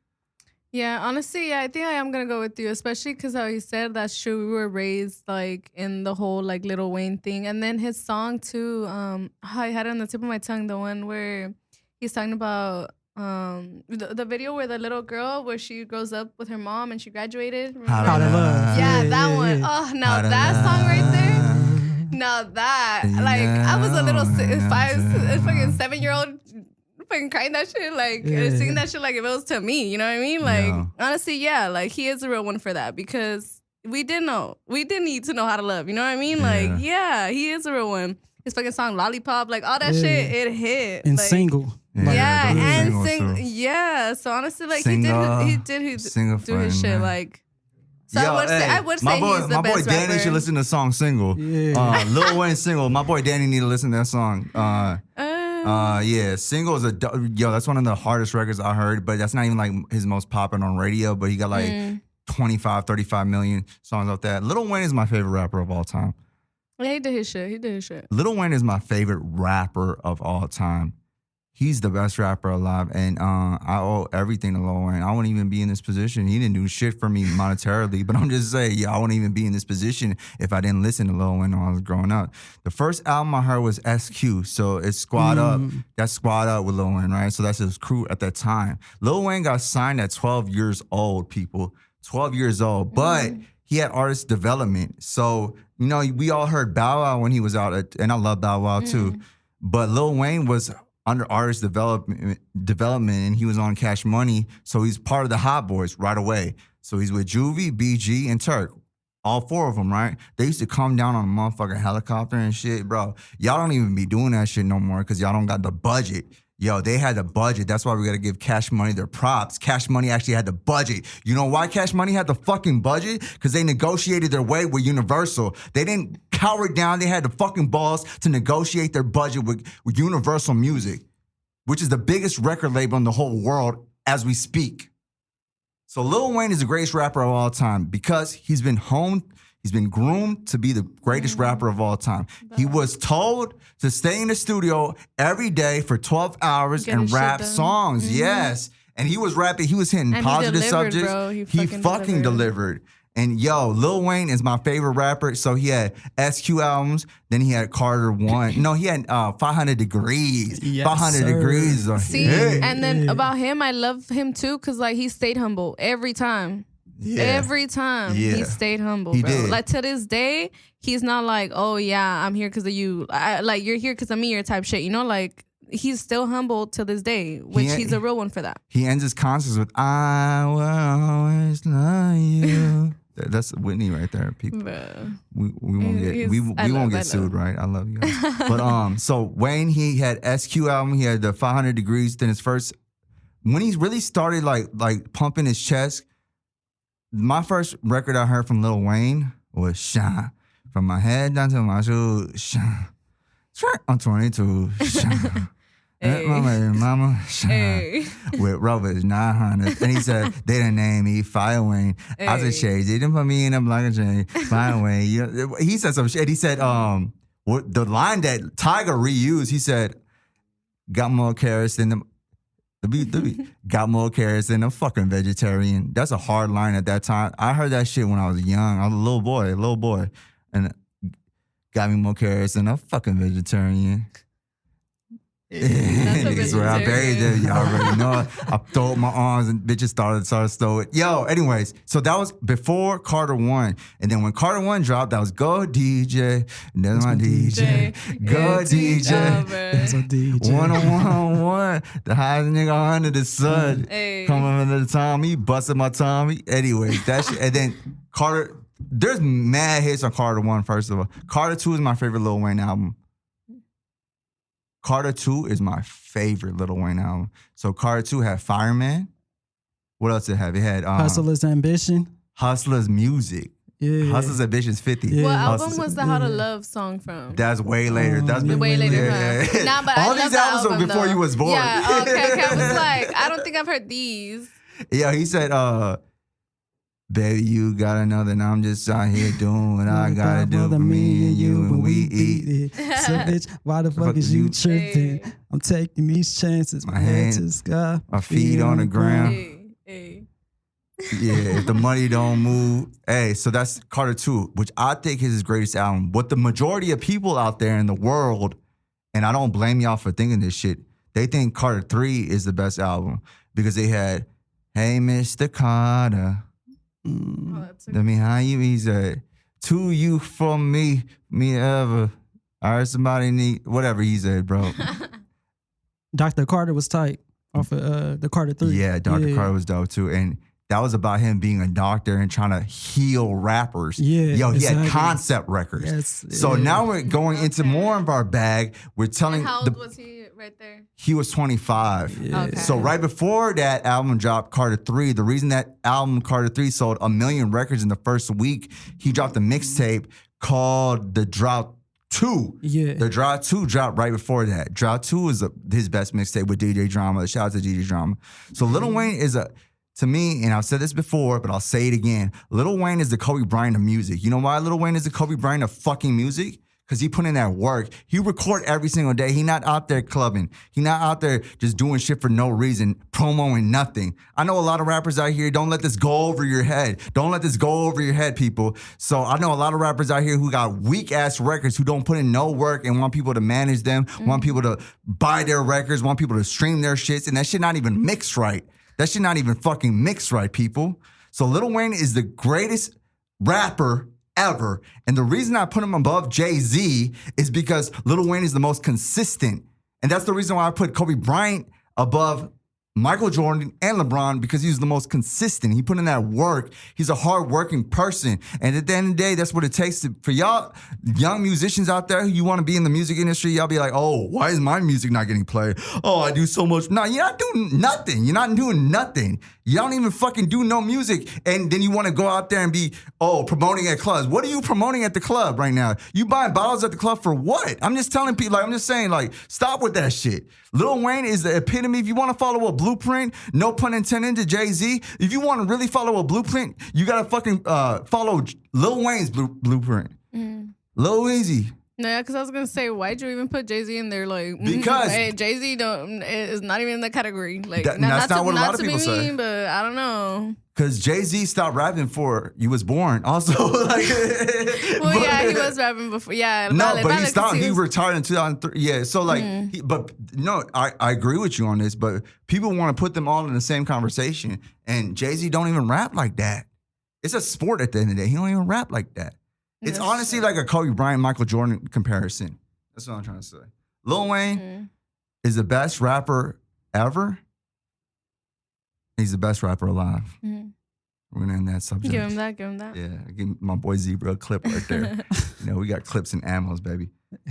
Yeah, honestly, I think I am gonna go with you, especially because how he said that's true. We were raised like in the whole like Lil Wayne thing, and then his song too. I had it on the tip of my tongue, the one where he's talking about the video where the little girl where she grows up with her mom and she graduated. How to love. Yeah, that one. yeah. Oh, now that song right there. Now that like I was a little fucking 7-year-old. Fucking crying that shit, like singing that shit like if it was to me, you know what I mean? Like honestly, yeah, like he is a real one for that because we didn't need to know how to love, you know what I mean? Like yeah, he is a real one. His fucking song Lollipop, like all that shit, it hit. And like, single. Yeah, Like, and single, sing, too. yeah. So honestly, like Single, he did do his shit, man. like. So Yo, I would say my boy, he's the my boy best Danny rapper. should listen to the song Single. Yeah. Lil Wayne Single. My boy Danny need to listen to that song. Yeah, Single is that's one of the hardest records I heard, but that's not even like his most popping on radio, but he got like 25, 35 million songs off that. Lil Wayne is my favorite rapper of all time. Yeah, he did his shit. Lil Wayne is my favorite rapper of all time. He's the best rapper alive, and I owe everything to Lil Wayne. I wouldn't even be in this position. He didn't do shit for me monetarily, but I'm just saying, I wouldn't even be in this position if I didn't listen to Lil Wayne when I was growing up. The first album I heard was SQ, so it's Squad Up. That's Squad Up with Lil Wayne, right? So that's his crew at that time. Lil Wayne got signed at 12 years old, people. 12 years old, but he had artist development. So, we all heard Bow Wow when he was out, and I love Bow Wow too, but Lil Wayne was under artist development, and he was on Cash Money, so he's part of the Hot Boys right away. So he's with Juvie, BG, and Turk. All four of them, right? They used to come down on a motherfucking helicopter and shit, bro. Y'all don't even be doing that shit no more because y'all don't got the budget. Yo, they had the budget. That's why we got to give Cash Money their props. Cash Money actually had the budget. You know why Cash Money had the fucking budget? Because they negotiated their way with Universal. They didn't cower down. They had the fucking balls to negotiate their budget with Universal Music, which is the biggest record label in the whole world as we speak. So Lil Wayne is the greatest rapper of all time because he's been groomed to be the greatest rapper of all time. He was told to stay in the studio every day for 12 hours Get and his shit rap done. songs. Yes. And he was rapping. He was hitting And he positive delivered, subjects. bro. He He fucking fucking delivered. And yo, Lil Wayne is my favorite rapper. So he had SQ albums. Then he had Carter 1. No, he had 500 Degrees. Yes, 500 sir. Degrees is a See, hit. and then about him, I love him too because like he stayed humble every time. Yeah. Every time he stayed humble, He bro. did. Like to this day, he's not like, oh yeah, I'm here because of you. Like you're here because of me, or type shit. Like he's still humble to this day, which he's a real one for that. He ends his concerts with "I will always love you." That's Whitney right there, people. Bruh. We won't get we won't get sued, right? I love you guys. But so Wayne, he had SQ album. He had the 500 Degrees. Then his first, when he really started like pumping his chest. My first record I heard from Lil Wayne was "Shine." From my head down to my shoes, shine. I'm 22, shine. Hey. Mama, shine. Hey. With Roberts 900. And he said, they done named me Fire Wayne. I said, shades. They didn't put me in a blanket chain. Fire Wayne. He said some shit. He said, the line that Tiger reused, he said, got more carrots than them. Got more carrots than a fucking vegetarian. That's a hard line at that time. I heard that shit when I was young. I was a little boy. And got me more carrots than a fucking vegetarian. Niggas where I buried them, y'all already know. I throw up my arms and bitches started to throw it. Yo, anyways, so that was before Carter 1. And then when Carter 1 dropped, that was Go DJ. That's my DJ. Go DJ. That's a DJ. 101, the highest nigga under the sun. Hey. Coming into the Tommy, busting my Tommy. Anyways, that shit. And then Carter, there's mad hits on Carter 1, first of all. Carter 2 is my favorite Lil Wayne album. Carter 2 is my favorite Lil Wayne album. So Carter 2 had Fireman. What else did it have? It had Hustler's Ambition. Hustler's Music. Yeah. Hustler's Ambition's 50. Yeah. What Hustler's- album was the How to Love song from? That's way later. That's Way later. Yeah, Huh? yeah. Nah, but all I love these the albums album, were before though. you was born. Yeah, okay. I was like, I don't think I've heard these. Yeah, he said, baby, you got another, and I'm just out here doing what I gotta do for me and you, and we eat. So, bitch, why the fuck is you tripping? Hey. I'm taking these chances. My My head hand- to the sky. My feet on the ground. Hey. Yeah, if the money don't move. Hey, so that's Carter 2, which I think is his greatest album. What the majority of people out there in the world, and I don't blame y'all for thinking this shit, they think Carter 3 is the best album because they had, hey, Mr. Carter, Oh, that's a let me how you, he said, to you from me ever. I heard somebody need, whatever he said, bro. Dr. Carter was tight off of the Carter 3. Yeah, Dr. Carter was dope too. And that was about him being a doctor and trying to heal rappers. Yeah, Yo, he had exactly. concept records. Yes, So yeah. now we're going into more of our bag. We're telling And how old was he right there? he was 25. Yeah. Okay. So right before that album dropped, Carter 3, the reason that album Carter 3 sold 1 million records in the first week, he dropped a mixtape called The Drought 2. Yeah. The Drought 2 dropped right before that. Drought 2 is his best mixtape with DJ Drama. Shout out to DJ Drama. So Lil Wayne is to me, and I've said this before, but I'll say it again. Lil Wayne is the Kobe Bryant of music. You know why Lil Wayne is the Kobe Bryant of fucking music? Because he put in that work. He record every single day. He not out there clubbing. He not out there just doing shit for no reason, promoing nothing. I know a lot of rappers out here, don't let this go over your head. Don't let this go over your head, people. So I know a lot of rappers out here who got weak-ass records who don't put in no work and want people to manage them, want people to buy their records, want people to stream their shits, and that shit not even mixed right. That shit not even fucking mixed right, people. So Lil Wayne is the greatest rapper ever. And the reason I put him above Jay-Z is because Lil Wayne is the most consistent. And that's the reason why I put Kobe Bryant above Michael Jordan and LeBron, because he's the most consistent. He put in that work. He's a hardworking person. And at the end of the day, that's what it takes for y'all young musicians out there who you want to be in the music industry. Y'all be like, oh, why is my music not getting played? Oh, I do so much. No, you're not doing nothing. You're not doing nothing. You don't even fucking do no music. And then you want to go out there and be, promoting at clubs. What are you promoting at the club right now? You buying bottles at the club for what? I'm just telling people, I'm just saying, stop with that shit. Lil Wayne is the epitome. If you want to follow a blueprint, no pun intended to Jay-Z, if you want to really follow a blueprint, you got to fucking follow Lil Wayne's blueprint. Lil Weezy. No, yeah, because I was gonna say, why'd you even put Jay-Z in there? Because- hey, Jay-Z is not even in the category. That's not what a lot of people say. Mean, but I don't know. Because Jay-Z stopped rapping before you was born. Also, Well, yeah, he was rapping before. Yeah, No, valid, but he valid, 'cause stopped. He was- retired in 2003. Yeah, so I agree with you on this, but people want to put them all in the same conversation. And Jay-Z don't even rap like that. It's a sport at the end of the day. He don't even rap like that. It's That's honestly true. like a Kobe Bryant, Michael Jordan comparison. That's what I'm trying to say. Lil Wayne is the best rapper ever. He's the best rapper alive. We're gonna end that subject. Give him that. Give him that. Yeah, give my boy Zebra a clip right there. We got clips and ammos, baby.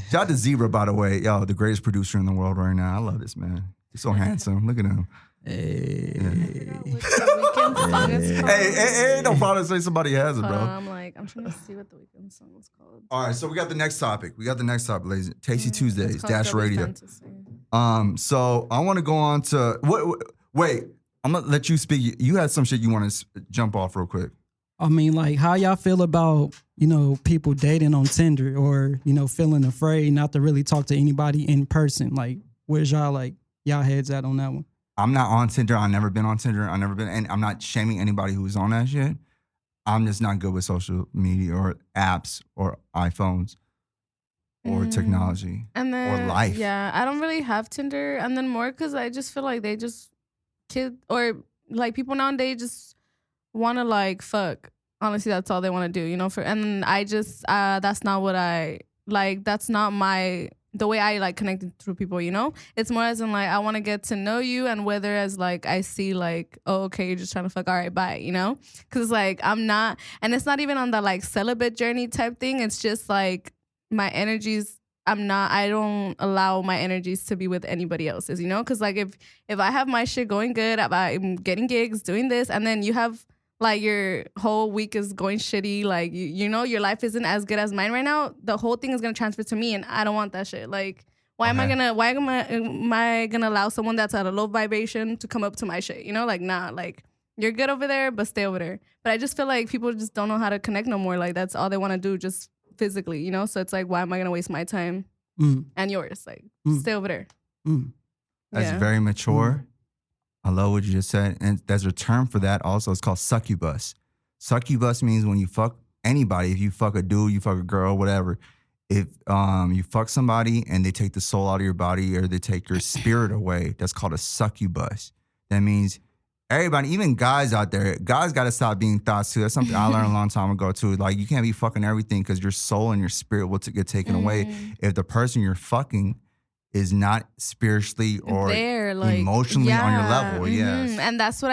Shout out to Zebra, by the way. Yo, the greatest producer in the world right now. I love this man. He's so handsome. Look at him. Hey. Hey, ain't no problem to say somebody has it, bro. I'm trying to see what the weekend song was called. All right, so we got the next topic. Ladies. Tasty Tuesdays, It's called Dash Double Radio. Fantasy. So I want to go on to wait. I'm gonna let you speak. You had some shit you want to jump off real quick. I mean, how y'all feel about, people dating on Tinder or, feeling afraid not to really talk to anybody in person? Where's y'all heads at on that one? I'm not on Tinder. I've never been on Tinder. And I'm not shaming anybody who's on that shit. I'm just not good with social media or apps or iPhones. or technology and then, or life. Yeah, I don't really have Tinder, and then more because I just feel like they just like people nowadays just want to like fuck. Honestly, that's all they want to do, you know. And I just that's not what I like. That's not the way I like connected through people, you know. It's more as in like I want to get to know you, and whether as like I see like, oh, okay, you're just trying to fuck, all right, bye, you know. Because like I'm not, and it's not even on the like celibate journey type thing. It's just like my energies. I don't allow my energies to be with anybody else's, you know. Because like if I have my shit going good, if I'm getting gigs, doing this, and then you have like your whole week is going shitty, like you know your life isn't as good as mine right now, the whole thing is gonna transfer to me, and I don't want that shit. Like why am I gonna allow someone that's at a low vibration to come up to my shit, you know? Like nah, like you're good over there, but stay over there. But I just feel like people just don't know how to connect no more. Like that's all they want to do, just physically, you know. So it's like, why am I gonna waste my time and yours? Like stay over there. That's very mature. I love what you just said. And there's a term for that also. It's called succubus. Succubus means when you fuck anybody, if you fuck a dude, you fuck a girl, whatever. If you fuck somebody and they take the soul out of your body or they take your spirit away, that's called a succubus. That means everybody, even guys out there, guys got to stop being thoughts too. That's something I learned a long time ago too. Like you can't be fucking everything because your soul and your spirit will get taken away if the person you're fucking is not spiritually or there, like, emotionally on your level. Yes. And that's what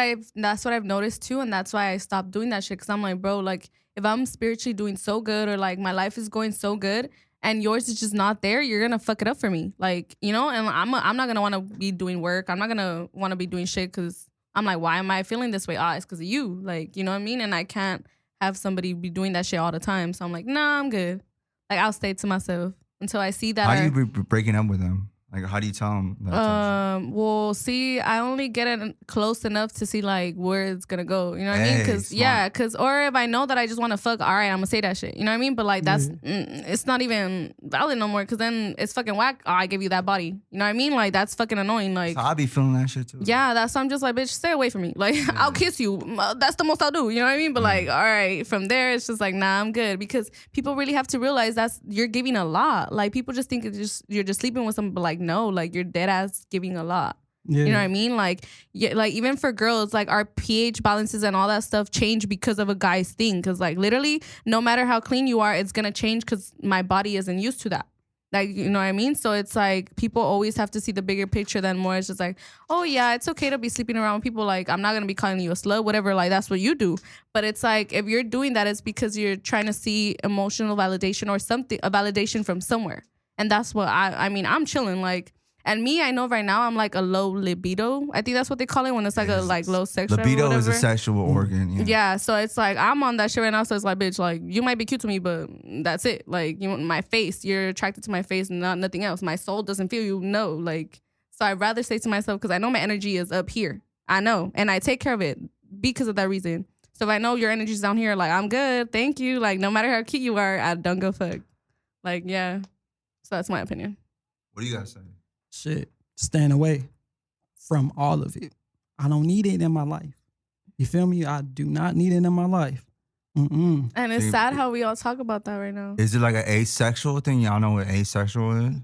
I've noticed too, and that's why I stopped doing that shit. Cause I'm like, bro, like if I'm spiritually doing so good or like my life is going so good and yours is just not there, you're gonna fuck it up for me. Like, you know, and I'm not gonna want to be doing work. I'm not gonna want to be doing shit because I'm like, why am I feeling this way? It's because of you. Like, you know what I mean? And I can't have somebody be doing that shit all the time. So I'm like, nah, I'm good. Like I'll stay to myself until I see that. How do you be breaking up with them? Like, how do you tell them that? Well, see, I only get it close enough to see like where it's gonna go. You know what I mean? Cause or if I know that I just want to fuck, all right, I'm gonna say that shit. You know what I mean? But like that's it's not even valid no more. Cause then it's fucking whack. Oh, I give you that body. You know what I mean? Like that's fucking annoying. Like so I be feeling that shit too. Yeah, that's why I'm just like, bitch, stay away from me. Like I'll kiss you. That's the most I'll do. You know what I mean? But like, all right, from there it's just like, nah, I'm good. Because people really have to realize you're giving a lot. Like people just think you're just sleeping with someone, but like no, like you're dead ass giving a lot. You know what I mean? Like, like even for girls, like our pH balances and all that stuff change because of a guy's thing. Because like literally, no matter how clean you are, it's gonna change because my body isn't used to that. Like, you know what I mean? So it's like people always have to see the bigger picture than more. It's just like, oh yeah, it's okay to be sleeping around with people. Like I'm not gonna be calling you a slut, whatever. Like that's what you do. But it's like if you're doing that, it's because you're trying to see emotional validation or something, a validation from somewhere. And that's what I mean. I'm chilling like. And me, I know right now I'm like a low libido. I think that's what they call it when it's like a like low sexual. Libido is a sexual organ. Yeah, so it's like I'm on that shit right now. So it's like, bitch, like you might be cute to me, but that's it. Like you know, my face, you're attracted to my face, and not nothing else. My soul doesn't feel you. No, like so I'd rather say to myself because I know my energy is up here. I know, and I take care of it because of that reason. So if I know your energy's down here, like I'm good, thank you. Like no matter how cute you are, I don't go fuck. Like yeah, so that's my opinion. What do you guys say? Shit, staying away from all of it. I don't need it in my life. You feel me? I do not need it in my life. And it's sad how we all talk about that right now. Is it like an asexual thing? Y'all know what asexual is?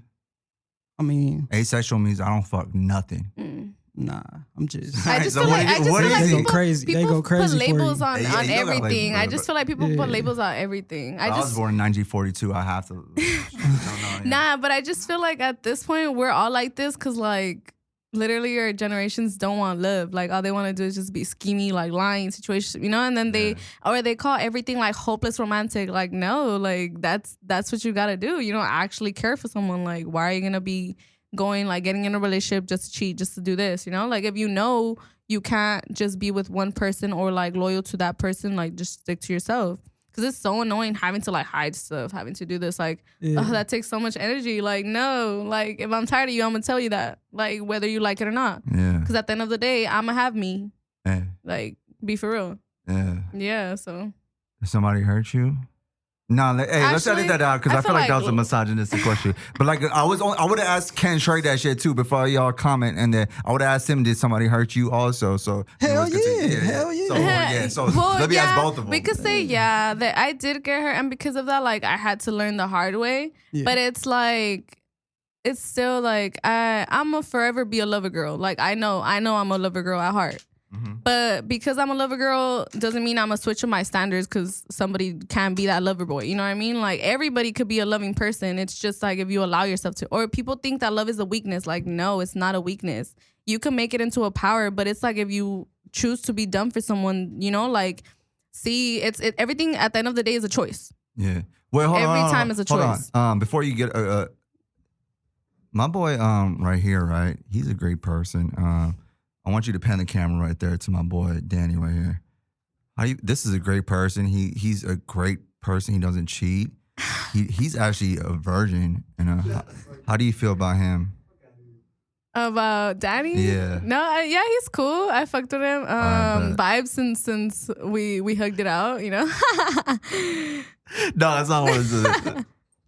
I mean, asexual means I don't fuck nothing. Nah, I'm just. I just feel like they go crazy. They go crazy. Put labels on everything. Like, I just feel like people put labels on everything. I was born in 1942. I have to. Nah, but I just feel like at this point we're all like this because like literally our generations don't want love. Like all they want to do is just be schemy, like lying situations, you know. And then they call everything like hopeless romantic. Like no, like that's what you gotta do. You know, actually care for someone. Like why are you gonna be going like getting in a relationship just to cheat, just to do this, you know? Like if you know you can't just be with one person or like loyal to that person, like just stick to yourself. Because it's so annoying having to like hide stuff, having to do this. Like, that takes so much energy. Like, no, like if I'm tired of you, I'm gonna tell you that. Like whether you like it or not. Yeah. Because at the end of the day, I'ma have me. Like, be for real. Yeah. Yeah, so. If somebody hurt you, No, let's edit Actually, that out because I I feel feel like that like- was a misogynistic question. But like, I would have asked Ken Trey that shit too before y'all comment, and then I would have asked him, did somebody hurt you also? So Hell let's continue. yeah, hell yeah. So, yeah. So Well, let me ask both of them. We could say that I did get hurt, and because of that, like I had to learn the hard way. Yeah. But it's like, it's still like I'm a forever be a lover girl. Like I know I'm a lover girl at heart. Mm-hmm. But because I'm a lover girl doesn't mean I'm gonna switch up my standards because somebody can't be that lover boy. You know what I mean? Like everybody could be a loving person. It's just like if you allow yourself to. Or people think that love is a weakness. Like no, it's not a weakness. You can make it into a power, but it's like if you choose to be dumb for someone, you know, like see, everything at the end of the day is a choice. Yeah. Well, hold on. Every time is a choice. Hold on. Before you get my boy right here, right? He's a great person. I want you to pan the camera right there to my boy Danny right here. This is a great person. He's a great person. He doesn't cheat. He's actually a virgin. And how do you feel about him? About Danny? Yeah. No, yeah, he's cool. I fucked with him. bet. Vibes since we hugged it out, you know. No, that's not what it is.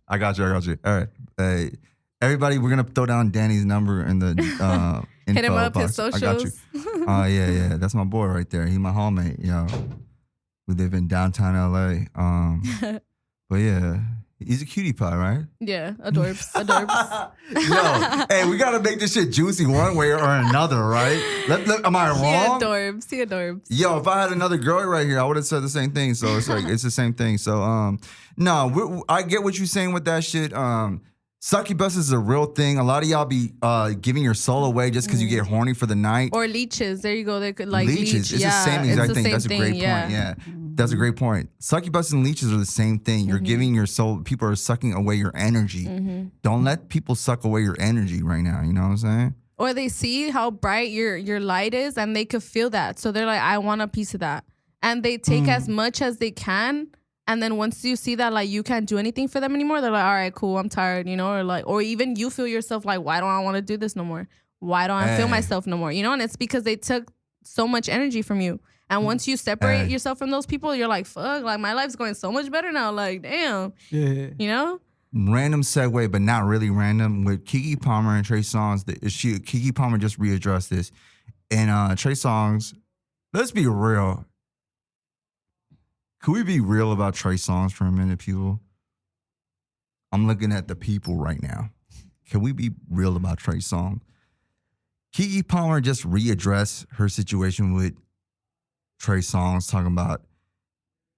I got you. All right. Hey, everybody, we're gonna throw down Danny's number in the info Hit him up, box. his socials. I got you. Yeah. That's my boy right there. He my homemate. Yo, we live in downtown LA. But yeah, he's a cutie pie, right? Yeah, adorbs. Yo, hey, we gotta make this shit juicy one way or another, right? Am I wrong? He adorbs. Yo, if I had another girl right here, I would have said the same thing. So it's like it's the same thing. So no, I get what you're saying with that shit. Succubus is a real thing. A lot of y'all be giving your soul away just because you get horny for the night. Or leeches. There you go. They could like leeches. leech. It's the same exact thing. That's a great point. Yeah. Yeah, that's a great point. Succubus and leeches are the same thing. You're giving your soul. People are sucking away your energy. Don't let people suck away your energy right now. You know what I'm saying? Or they see how bright your light is and they could feel that. So they're like, I want a piece of that. And they take as much as they can. And then once you see that, like, you can't do anything for them anymore, they're like, all right, cool, I'm tired, you know? Or like, or even you feel yourself like, why don't I want to do this no more? Why don't I feel myself no more? You know? And it's because they took so much energy from you. And once you separate yourself from those people, you're like, fuck, like, my life's going so much better now. Like, damn. Yeah. You know? Random segue, but not really random. With Keke Palmer and Trey Songz, Keke Palmer just readdressed this. And Trey Songz, let's be real. Could we be real about Trey Songz for a minute, people? I'm looking at the people right now. Can we be real about Trey Songz? Keke Palmer just readdressed her situation with Trey Songz, talking about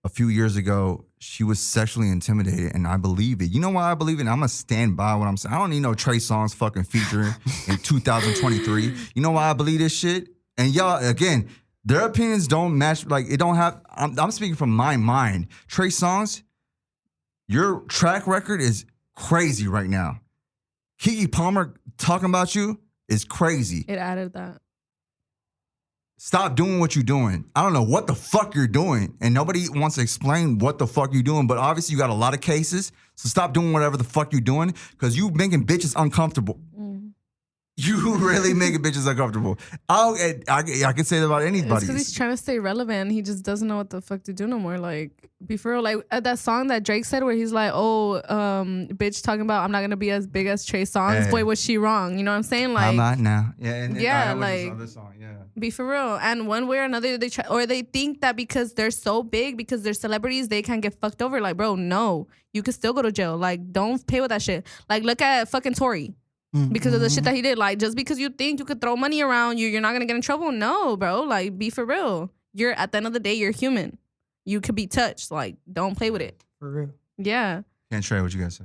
a few years ago, she was sexually intimidated, and I believe it. You know why I believe it? I'm going to stand by what I'm saying. I don't need no Trey Songz fucking featuring in 2023. You know why I believe this shit? And y'all, again, their opinions don't match. Like, it don't have, I'm speaking from my mind. Trey Songz, your track record is crazy right now. Keke Palmer talking about you is crazy. It added that. Stop doing what you're doing. I don't know what the fuck you're doing. And nobody wants to explain what the fuck you're doing. But obviously you got a lot of cases. So stop doing whatever the fuck you're doing. Because you making bitches uncomfortable. You really making bitches uncomfortable. I can say that about It's anybody. because he's trying to stay relevant. He just doesn't know what the fuck to do no more. Like, be for real. Like, that song that Drake said where he's like, oh, bitch talking about I'm not going to be as big as Trey Songz. Hey. Boy, was she wrong. You know what I'm saying? Like, I'm not now. Yeah, and Yeah, I know like- this other song. Yeah. be for real. And one way or another, they try, or they think that because they're so big, because they're celebrities, they can't get fucked over. Like, bro, no. You could still go to jail. Like, don't pay with that shit. Like, look at fucking Tory. Because of the shit that he did. Like, just because you think you could throw money around, you're not gonna get in trouble. No, bro. Like, be for real. You're, at the end of the day, you're human. You could be touched. Like, don't play with it. For real. Yeah. Can't Trey, what you guys say?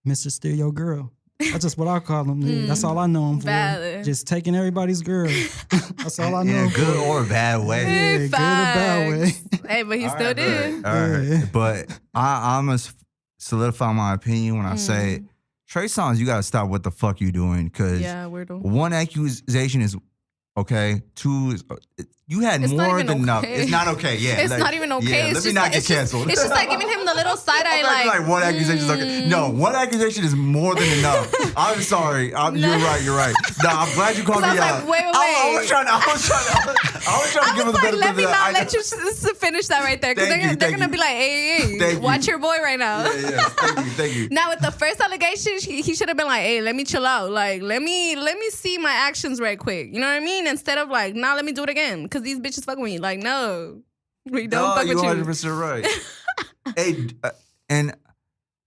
Mr. Stereo Girl. That's just what I call him. Yeah, that's all I know him for. Valid. Just taking everybody's girl. That's all I know Yeah, him good for. or bad way. Yeah, good or bad way. Facts. Hey, but he All still right, did. All right. Yeah. But I'm going to solidify my opinion when I say, Trey Songz, you got to stop what the fuck you doing. Because Yeah, weirdo. one accusation is Okay, 2 is you had It's not more even than enough. okay. It's not okay. Yeah, It's not even okay. Yeah, It's let me just not like- get it's just- canceled. It's just like giving him the little side eye, like one accusation is okay. No, one accusation is more than enough. I'm sorry. You're right. No, I'm glad you called me I was out. like, wait. I was trying to give him the Like, benefit let of me the not let you finish that right there, because they're gonna be like, hey, watch your boy right now. Yeah, thank you. Now with the first allegation, he should have been like, hey, let me chill out. Like, let me see my actions right quick. You know what I mean? Instead of like, nah, let me do it again, because these bitches fuck with me. Like, no, we don't fuck with you. You're 100% right. Hey, and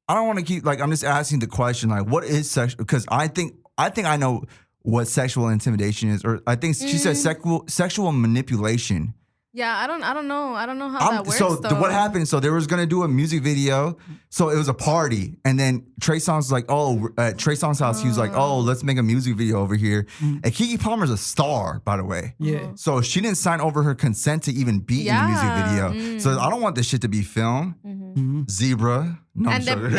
I don't want to keep, like, I'm just asking the question, like, what is sexual? Because I think I know what sexual intimidation is, or I think she said sexual manipulation. Yeah, I don't know how that works. So though. what happened? So they was gonna do a music video. So it was a party, and then Trey Songz was like, at Trey Songz house, he was like, let's make a music video over here. And Keke Palmer's a star, by the way. Yeah. So she didn't sign over her consent to even be in the music video. So I don't want this shit to be filmed. Zebra. No, I'm sorry.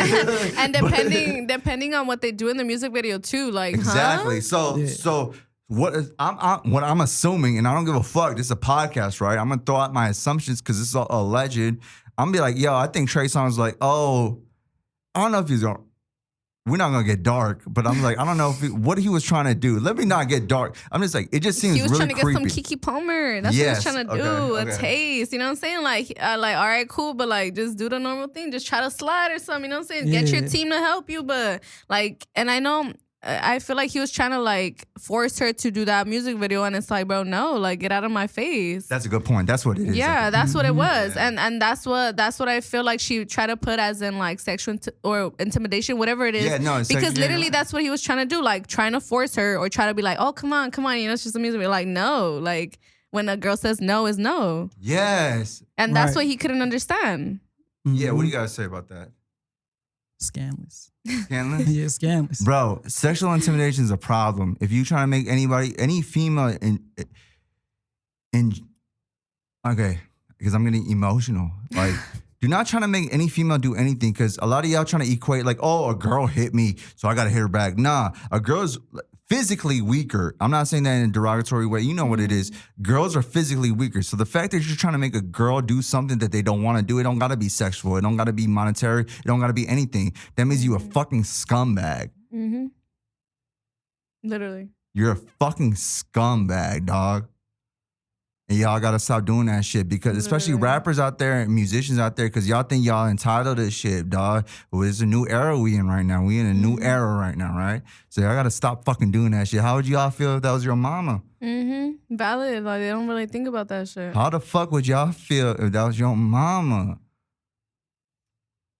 And depending on what they do in the music video too, like exactly. Huh? So what I'm assuming, and I don't give a fuck. This is a podcast, right? I'm gonna throw out my assumptions because this is all alleged. I'm gonna be like, yo, I think Trey Songz like, I don't know if he's gonna. We're not gonna get dark, but I'm like, I don't know what he was trying to do. Let me not get dark. I'm just like, it just seems really creepy. He was trying to get some Keke Palmer. That's what he was trying to do. Okay. A taste. You know what I'm saying? Like, all right, cool, but like, just do the normal thing. Just try to slide or something. You know what I'm saying? Get your team to help you, but like, and I know. I feel like he was trying to like force her to do that music video, and it's like, bro, no, like, get out of my face. That's a good point. That's what it is. Yeah, that's what it was, and that's what I feel like she tried to put as in like sexual or intimidation, whatever it is. Yeah, no, it's because literally that's what he was trying to do, like trying to force her or try to be like, oh, come on, you know, it's just a music video. Like, no, like when a girl says no is no. Yes, and that's what he couldn't understand. Yeah, what do you guys say about that? Scandalous. Scandalous? Yeah, scandalous. Bro, sexual intimidation is a problem. If you trying to make any female okay, because I'm getting emotional. Like, do not try to make any female do anything, because a lot of y'all trying to equate like, oh, a girl hit me, so I got to hit her back. Nah, a girl's physically weaker. I'm not saying that in a derogatory way. You know what it is. Girls are physically weaker. So the fact that you're trying to make a girl do something that they don't want to do, it don't got to be sexual. It don't got to be monetary. It don't got to be anything. That means you a fucking scumbag. Mm-hmm. Literally. You're a fucking scumbag, dog. And y'all gotta stop doing that shit, because especially rappers out there and musicians out there, because y'all think y'all entitled to shit, dog. Well, it's a new era we in right now. We in a new era right now, right? So y'all gotta stop fucking doing that shit. How would y'all feel if that was your mama? Mm-hmm. Valid. Like, they don't really think about that shit. How the fuck would y'all feel if that was your mama?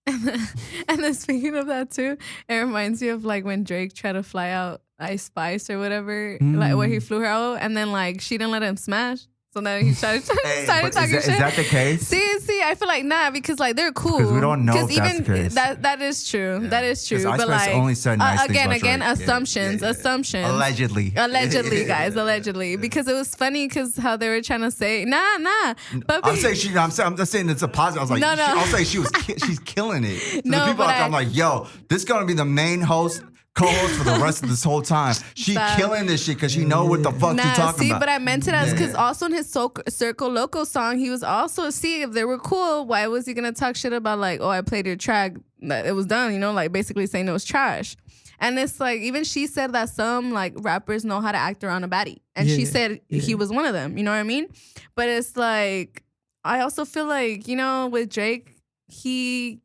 And then speaking of that too, it reminds me of like when Drake tried to fly out Ice Spice or whatever, like where he flew her out, and then like she didn't let him smash. So then he started talking shit. Is that the case? See, I feel like nah, because like they're cool. Because we don't know if that's even the case. That is true. Yeah. That is true. But like only said nice again, things about assumptions. Allegedly, guys, allegedly. Because it was funny because how they were trying to say nah. But I'm just saying it's a positive. I was like, no. I'll say she's killing it. So No, the people but out there, I'm like, yo, this is gonna be the main co-host for the rest of this whole time. She killing this shit because she know what the fuck you talking about. But I meant it as because also in his Circle Loco song, he was also, if they were cool, why was he gonna talk shit about like, oh, I played your track, that it was done, you know, like basically saying it was trash. And it's like, even she said that some like rappers know how to act around a baddie. And she said he was one of them, you know what I mean? But it's like, I also feel like, you know, with Drake, she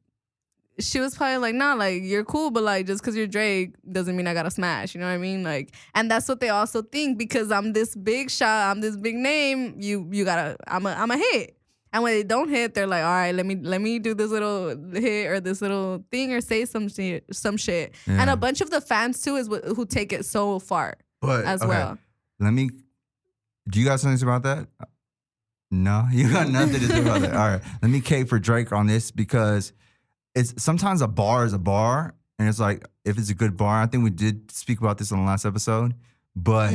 was probably like, nah, like, you're cool, but like, just because you're Drake doesn't mean I gotta smash, you know what I mean? Like, and that's what they also think, because I'm this big shot, I'm this big name, you gotta, I'm a hit. And when they don't hit, they're like, all right, let me do this little hit or this little thing or say some shit. Yeah. And a bunch of the fans too is who take it so far as well. Do you guys know anything about that? No, you got nothing to do about that. All right, let me cape for Drake on this, because it's sometimes a bar is a bar, and it's like, if it's a good bar, I think we did speak about this on the last episode, but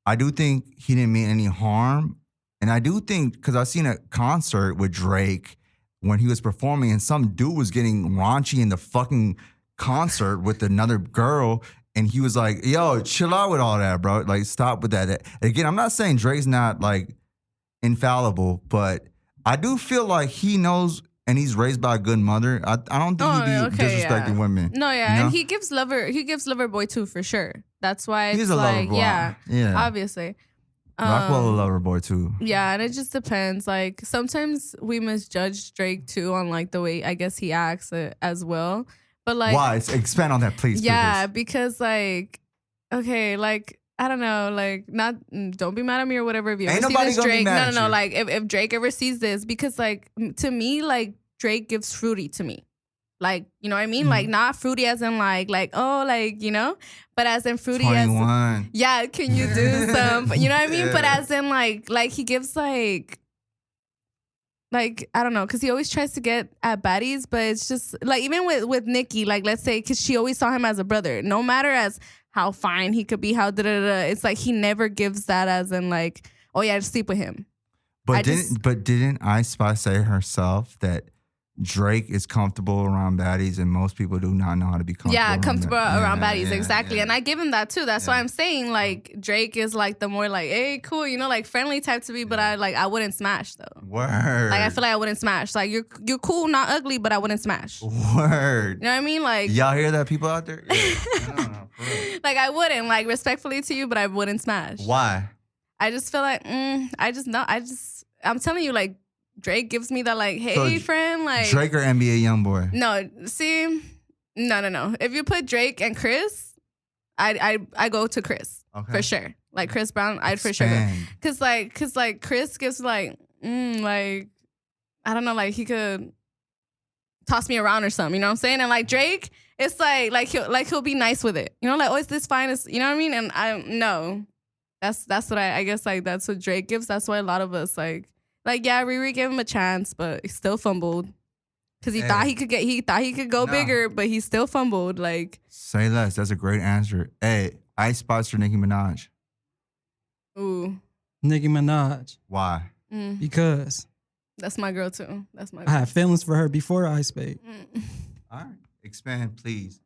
I do think he didn't mean any harm. And I do think, because I've seen a concert with Drake when he was performing, and some dude was getting raunchy in the fucking concert with another girl, And he was like, yo, chill out with all that, bro. Like, stop with that. Again, I'm not saying Drake's not, like, infallible, but I do feel like he knows and he's raised by a good mother. I don't think he'd be disrespecting women. No, yeah. You know? And he gives Lover Boy too, for sure. That's why it's He's a like, lover boy. yeah, obviously. Rockwell a lover boy too. Yeah, and it just depends. Like, sometimes we misjudge Drake too on, like, the way I guess he acts as well. But, like, why? Expand on that, please. Yeah, please. Because, like, okay, like, I don't know, like, don't be mad at me or whatever if you ever see this Drake. No, like, if Drake ever sees this, because, like, to me, like, Drake gives fruity to me. Like, you know what I mean? Like, not fruity as in, like, oh, like, you know? But as in fruity 21. as, yeah, can you do some, you know what I mean? Yeah. But as in, like he gives, like, I don't know, because he always tries to get at baddies, but it's just, like, even with Nicki, like, let's say, because she always saw him as a brother. No matter as how fine he could be, how da-da-da, it's like he never gives that as in, like, oh, yeah, just sleep with him. But didn't Ice Spice say herself that Drake is comfortable around baddies and most people do not know how to be comfortable around baddies, exactly. Yeah. And I give him that too. That's why I'm saying, like, Drake is, like, the more, like, hey, cool, you know, like, friendly type to me, but I wouldn't smash though. Word. Like, I feel like I wouldn't smash. Like, you're cool, not ugly, but I wouldn't smash. Word. You know what I mean? Like, y'all hear that, people out there? Yeah. I don't know, for real. Like, I wouldn't, like, respectfully to you, but I wouldn't smash. Why? I just feel like I'm telling you, like, Drake gives me that, like, hey, so friend, like, Drake or NBA YoungBoy? No, see, no. If you put Drake and Chris, I go to Chris for sure. Like, Chris Brown, I'd for sure go. Cause like Chris gives, like, like, I don't know, like, he could toss me around or something. You know what I'm saying? And, like, Drake, it's like he'll be nice with it. You know, like, oh, is this fine? You know what I mean? And no, that's what I guess, like, that's what Drake gives. That's why a lot of us, like, yeah, Riri gave him a chance, but he still fumbled because he thought he could go bigger, but he still fumbled. Like, say less. That's a great answer. Hey, Ice Spice or Nicki Minaj? Ooh, Nicki Minaj. Why? Because that's my girl too. I had feelings for her before Ice Spice. All right, expand, please.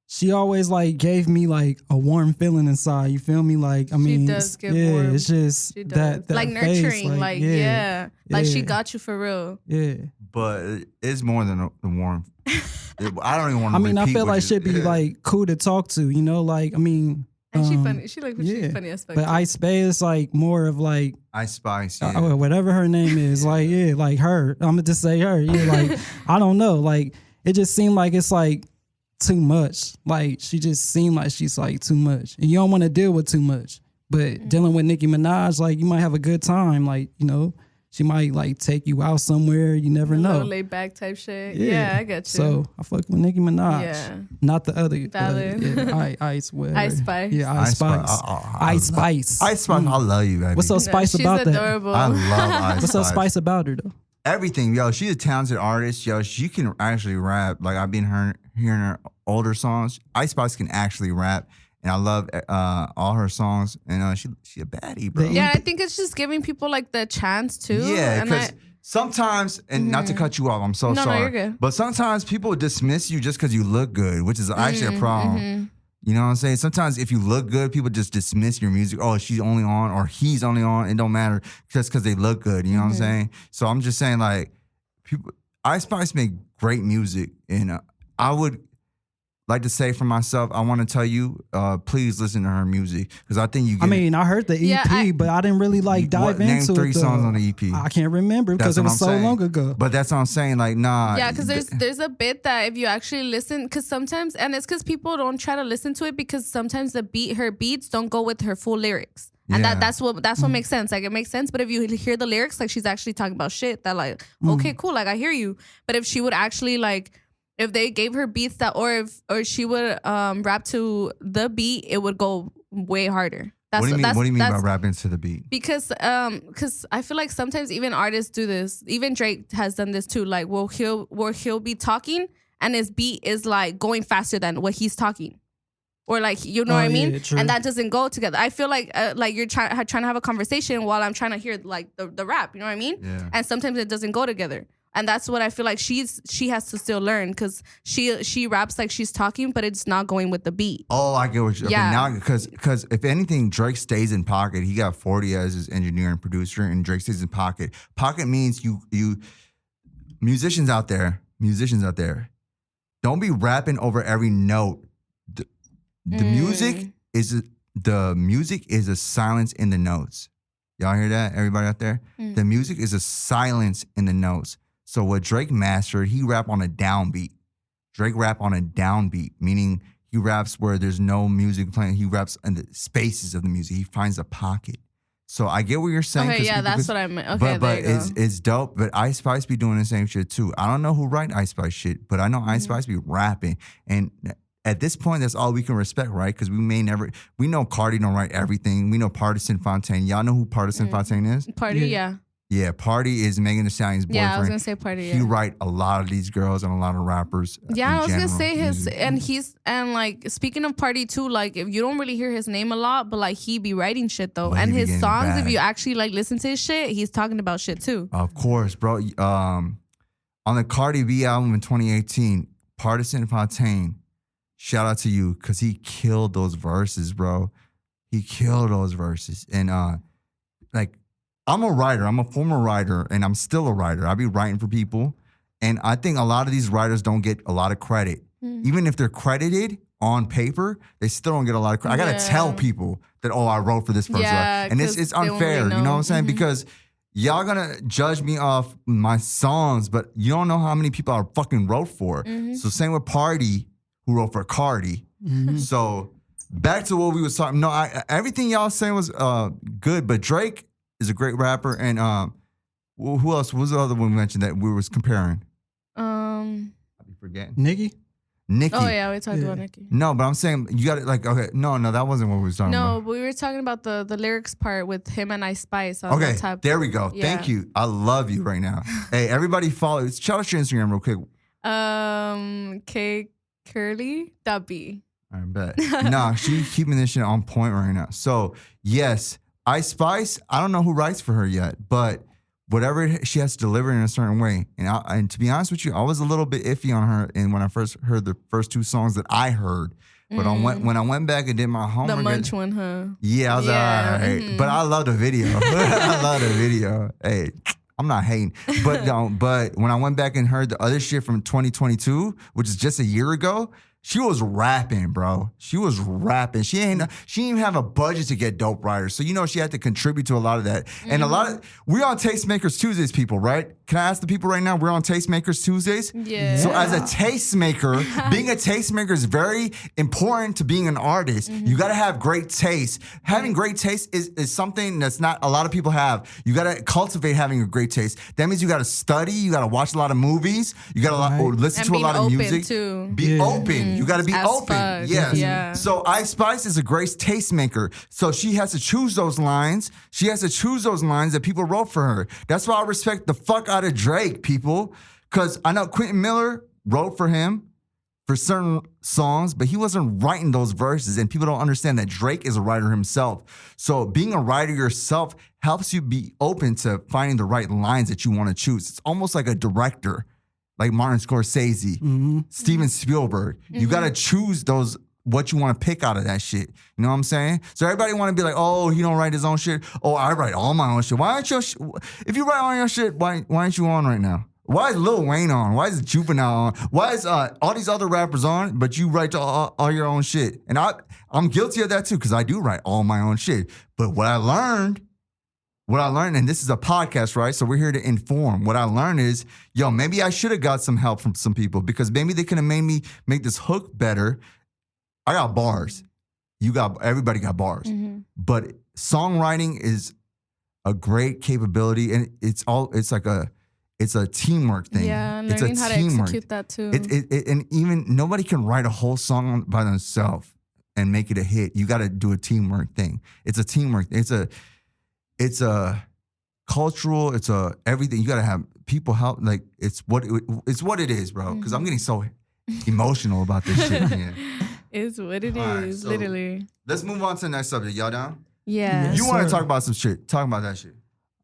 She always, like, gave me, like, a warm feeling inside. You feel me? Like, I mean, she does give warm. It's just that like face, nurturing, like yeah. Like, she got you for real. Yeah, but it's more than the warmth. I don't even want to. I mean, I feel like she'd be like cool to talk to. You know, like, I mean, and she funny. She like she's funny as fuck. But Ice Spice is, like, more of, like, Ice Spice, whatever her name is, like, like her. I'm gonna just say her. Yeah, like, I don't know, like, it just seemed like it's, like, too much. Like, she just seemed like she's, like, too much, and you don't want to deal with too much. But dealing with Nicki Minaj, like, you might have a good time. Like, you know, she might, like, take you out somewhere. You never know. Laid back type shit. Yeah, I get you. So I fuck with Nicki Minaj. Yeah, not the other. Ice Spice. Yeah, Ice Spice. Ice Spice. Ice Spice. I love you, baby. What's so spice about that? Adorable. I love Ice Spice. What's so spice about her though? Everything, yo. She's a talented artist, yo. She can actually rap. Like, I've been hearing her older songs. Ice Spice can actually rap, and I love all her songs. And she a baddie, bro. Yeah, I think it's just giving people, like, the chance too. Yeah, because sometimes, and not to cut you off, I'm so sorry. No, you're good. But sometimes people dismiss you just because you look good, which is actually a problem. You know what I'm saying? Sometimes if you look good, people just dismiss your music. Oh, she's only on or he's only on. It don't matter just because they look good. You know what I'm saying? So I'm just saying, like, people, Ice Spice make great music. And I would like to say for myself, I want to tell you, please listen to her music because I think you get I heard the EP, but I didn't really, like, dive into it. Name 3 songs on the EP. I can't remember because it was so long ago. But that's what I'm saying. Like, nah. Yeah, because there's a bit that if you actually listen, because sometimes, and it's because people don't try to listen to it because sometimes her beats don't go with her full lyrics. And that's what makes sense. Like, it makes sense. But if you hear the lyrics, like, she's actually talking about shit that, like, okay, cool. Like, I hear you. But if she would actually, like, if they gave her beats that, or she would rap to the beat, it would go way harder. What do you mean by rapping to the beat? Because I feel like sometimes even artists do this. Even Drake has done this too. Like, he'll be talking and his beat is, like, going faster than what he's talking. Or, like, you know what I mean? True. And that doesn't go together. I feel like you're trying to have a conversation while I'm trying to hear, like, the rap. You know what I mean? Yeah. And sometimes it doesn't go together. And that's what I feel like she has to still learn, because she raps like she's talking, but it's not going with the beat. Oh, I get what you. Yeah. Okay, now because if anything, Drake stays in pocket. He got 40 as his engineer and producer, and Drake stays in pocket. Pocket means you musicians out there, don't be rapping over every note. The music is a silence in the notes. Y'all hear that? Everybody out there? The music is a silence in the notes. So what Drake mastered, he rap on a downbeat. Drake rap on a downbeat, meaning he raps where there's no music playing. He raps in the spaces of the music. He finds a pocket. So I get what you're saying. Okay, yeah, that's what I meant. Okay, but it's dope. But Ice Spice be doing the same shit too. I don't know who write Ice Spice shit, but I know Ice Spice be rapping. And at this point, that's all we can respect, right? Because we know Cardi don't write everything. We know Partisan Fontaine. Y'all know who Partisan Fontaine is? Party, yeah. Yeah, Party is Megan Thee Stallion's boyfriend. Yeah, I was gonna say Party. Yeah. He write a lot of these girls and a lot of rappers. Yeah, I was gonna general. say and like speaking of Party too, like if you don't really hear his name a lot, but like he be writing shit though, But he and be his getting songs, back. if you actually like listen to his shit, he's talking about shit too. Of course, bro. On the Cardi B album in 2018, Partisan Fontaine, shout out to you, because he killed those verses, bro. He killed those verses. And like, I'm a writer. I'm a former writer, and I'm still a writer. I be writing for people. And I think a lot of these writers don't get a lot of credit. Even if they're credited on paper, they still don't get a lot of credit. I got to tell people that, I wrote for this person. Yeah, and it's 'cause they won't unfair. really You know what I'm know. saying? Because y'all gonna judge me off my songs, but you don't know how many people I fucking wrote for. So same with Party, who wrote for Cardi. So back to what we was talking. No, everything y'all saying was good, but Drake is a great rapper. And who else? What was the other one we mentioned that we was comparing? I be forgetting. Nicki? Nicki. Oh yeah, we talked about Nicki. No, but I'm saying you got it. Okay, no, that wasn't what we was talking No, about. but we were talking about the lyrics part with him and Ice Spice. On Okay, the type. there we go. Yeah. Thank you. I love you right now. Hey, everybody follow. Shout out your Instagram real quick. K Curly.B. I bet. Nah, she's keeping this shit on point right now. So, yes, Ice Spice, I don't know who writes for her yet, but whatever she has to deliver in a certain way. And to be honest with you, I was a little bit iffy on her and when I first heard the first two songs that I heard. But when I went back and did my homework. The Munch one, huh? Yeah, I was like, all right. But I love the video. I love the video. Hey, I'm not hating. But when I went back and heard the other shit from 2022, which is just a year ago, she was rapping, bro. She was rapping. She didn't even have a budget to get dope writers. So, she had to contribute to a lot of that. And we're on Tastemakers Tuesdays, people, right? Can I ask the people right now? We're on Tastemakers Tuesdays? Yeah. So as a tastemaker, being a tastemaker is very important to being an artist. You got to have great taste. Having great taste is something that's not a lot of people have. You got to cultivate having a great taste. That means you got to study. You got to watch a lot of movies. You got to listen to a lot of music. Too. Be open. You got to be As open. fuck. Yes. Yeah. So Ice Spice is a great tastemaker. So she has to choose those lines. She has to choose those lines that people wrote for her. That's why I respect the fuck out of Drake, people. Because I know Quentin Miller wrote for him for certain songs, but he wasn't writing those verses. And people don't understand that Drake is a writer himself. So being a writer yourself helps you be open to finding the right lines that you want to choose. It's almost like a director. Like Martin Scorsese, Steven Spielberg. You got to choose what you want to pick out of that shit. You know what I'm saying? So everybody want to be like, oh, he don't write his own shit. Oh, I write all my own shit. Why aren't you, if you write all your shit, why aren't you on right now? Why is Lil Wayne on? Why is Juvenile on? Why is all these other rappers on, but you write all your own shit? And I'm guilty of that too, because I do write all my own shit. But what I learned, and this is a podcast, right? So we're here to inform. What I learned is, maybe I should have got some help from some people because maybe they could have made me make this hook better. I got bars. Everybody got bars. But songwriting is a great capability, and it's a teamwork thing. Yeah, it's learning how to execute that too. And even nobody can write a whole song by themselves and make it a hit. You got to do a teamwork thing. It's a teamwork. It's a cultural. It's a everything. You got to have people help. Like it's what it is, bro. Because I'm getting so emotional about this shit. Man. It's what it All right, is, so literally. Let's move on to the next subject. Y'all down? Yeah. Yes, You want to sir. talk about some shit? Talk about that shit.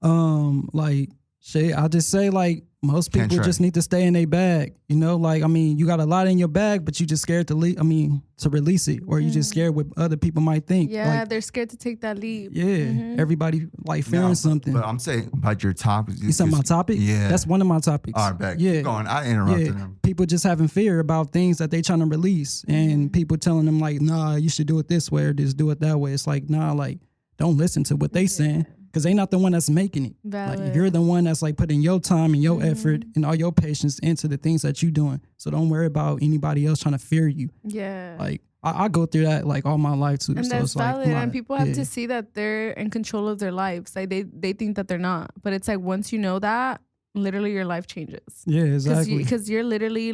Like shit, I just say like Most Can't people try. just need to stay in their bag. You know, like, I mean, you got a lot in your bag, but you just scared to to release it, or you just scared what other people might think. Yeah, Like, they're scared to take that leap. yeah, everybody like fearing something. But I'm saying about your topic. You said my topic? Yeah. That's one of my topics. All right, back. Yeah. Keep going. I interrupted Yeah, him. people just having fear about things that they trying to release, and people telling them like, nah, you should do it this way or just do it that way. It's like, nah, like, don't listen to what they saying, because they not the one that's making it. Valid. Like, you're the one that's like putting your time and your effort and all your patience into the things that you doing. So don't worry about anybody else trying to fear you. Yeah. Like, I go through that like all my life too. And so that's it's like, valid. And people have yeah. to see that they're in control of their lives. Like they think that they're not. But it's like once you know that, literally your life changes. Yeah, exactly. Because you're literally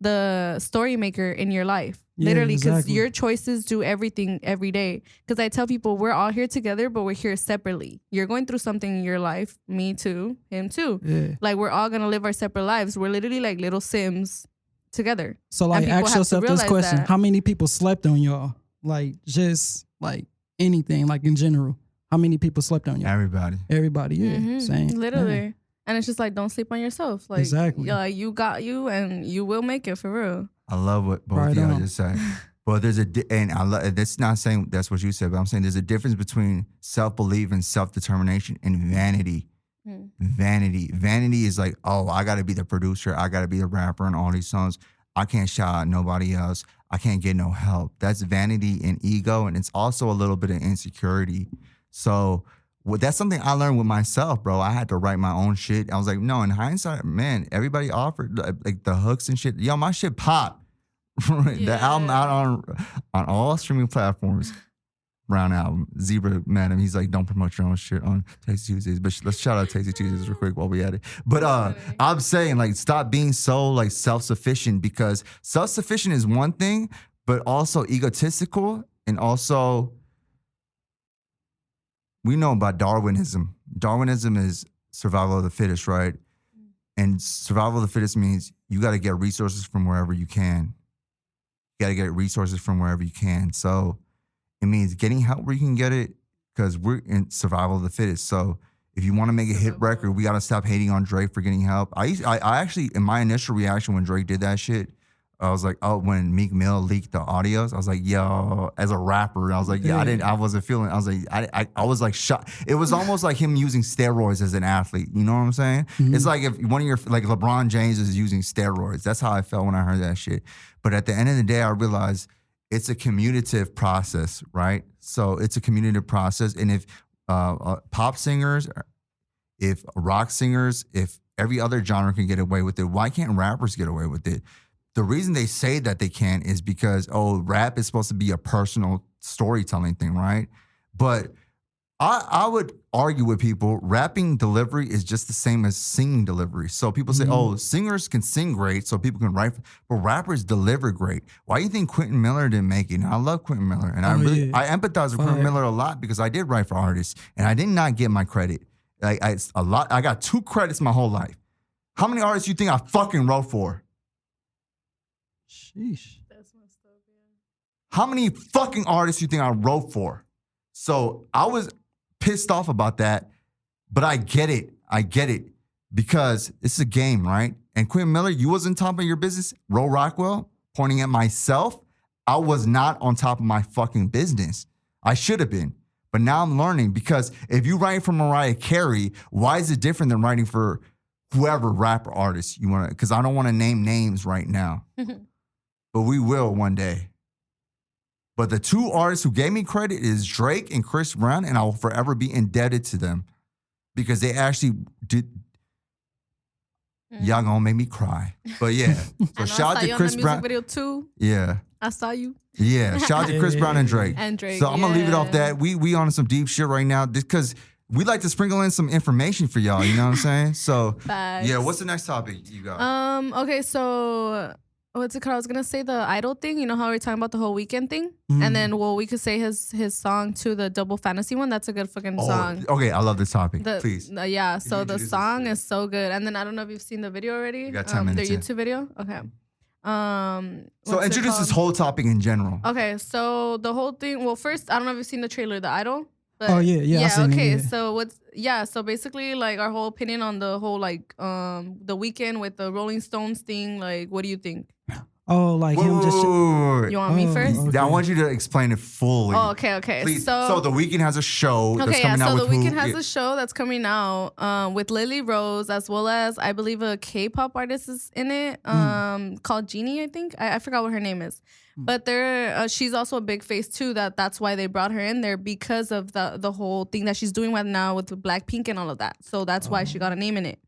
the story maker in your life. Yeah, Literally, because exactly. your choices do everything every day. Because I tell people we're all here together, but we're here separately. You're going through something in your life. Me too. Him too. Yeah. Like we're all gonna live our separate lives. We're literally like little Sims together. So like, And people ask have to yourself this realize question: that. how many people slept on y'all? Like, just like anything, like in general. How many people slept on y'all? Everybody. Everybody, yeah. Mhm. Same. Literally. Yeah. And it's just like, don't sleep on yourself. Like, Exactly. you got you, and you will make it for real. I love what both Right of y'all on. just said. But there's and I love. That's not saying that's what you said, but I'm saying there's a difference between self-belief and self-determination and vanity. Vanity is like, oh, I got to be the producer. I got to be the rapper in all these songs. I can't shout out nobody else. I can't get no help. That's vanity and ego, and it's also a little bit of insecurity. So that's something I learned with myself, bro. I had to write my own shit. I was like, no, in hindsight, man, everybody offered like the hooks and shit. Yo, my shit popped. The album out on all streaming platforms. Brown album, Zebra Madam. He's like, don't promote your own shit on Tasty Tuesdays. But let's shout out Tasty Tuesdays real quick while we at it. But I'm saying, like, stop being so like self-sufficient, because self-sufficient is one thing, but also egotistical, and also we know about Darwinism. Darwinism is survival of the fittest, right? And survival of the fittest means you got to get resources from wherever you can. You got to get resources from wherever you can. So it means getting help where you can get it, because we're in survival of the fittest. So if you want to make a hit record, we got to stop hating on Drake for getting help. I actually, in my initial reaction when Drake did that shit, I was like, oh, when Meek Mill leaked the audios, I was like, yo, as a rapper, I was like, yeah, I wasn't feeling, I was like, I was like shocked. It was almost like him using steroids as an athlete. You know what I'm saying? Mm-hmm. It's like if one of your, like LeBron James is using steroids. That's how I felt when I heard that shit. But at the end of the day, I realized it's a commutative process, right? So it's a commutative process. And if pop singers, if rock singers, if every other genre can get away with it, why can't rappers get away with it? The reason they say that they can't is because, oh, rap is supposed to be a personal storytelling thing, right? But I would argue with people, rapping delivery is just the same as singing delivery. So people say, oh, singers can sing great, so people can write, but rappers deliver great. Why do you think Quentin Miller didn't make it? And I love Quentin Miller, and I empathize with Quentin Miller a lot, because I did write for artists, and I did not get my credit. Like I got 2 credits my whole life. How many artists you think I fucking wrote for? Sheesh. How many fucking artists you think I wrote for? So I was pissed off about that, but I get it. Because it's a game, right? And Quentin Miller, you was on top of your business. Rockwell, pointing at myself, I was not on top of my fucking business. I should have been. But now I'm learning, because if you write for Mariah Carey, why is it different than writing for whoever rapper artist you want to? Because I don't want to name names right now. But we will one day. But the 2 artists who gave me credit is Drake and Chris Brown, and I will forever be indebted to them, because they actually did. Y'all gonna make me cry. But yeah. So shout out to Chris Brown. Video too. Yeah. I saw you. Yeah. Shout out to Chris Brown and Drake. And Drake. So I'm gonna leave it off that. We on some deep shit right now, because we like to sprinkle in some information for y'all. You know what I'm saying? So Facts. yeah. What's the next topic you got? Okay, so what's it called? I was gonna say the Idol thing. You know how we were talking about the whole Weekend thing, and then we could say his song to the Double Fantasy one. That's a good fucking song. Okay, I love this topic. Please. Yeah. So the introduce song is so good, and then I don't know if you've seen the video already. You got 10 minutes Their in. YouTube video. Okay. So introduce this whole topic in general. Okay, so the whole thing. Well, first, I don't know if you've seen the trailer, The Idol. But, Oh, yeah, I seen it, okay. yeah. So basically, like, our whole opinion on the whole, like, the weekend with the Rolling Stones thing. Like, what do you think? Oh, like him just. You want me first? okay. I want you to explain it fully. Oh, okay. Please. So So The Weeknd has a show that's coming out so with The Weeknd who? has a show that's coming out with Lily Rose, as well as I believe a K-pop artist is in it, called Jeannie, I think. I forgot what her name is. But she's also a big face too. That's why they brought her in there, because of the whole thing that she's doing right now with Blackpink and all of that. So that's why she got a name in it.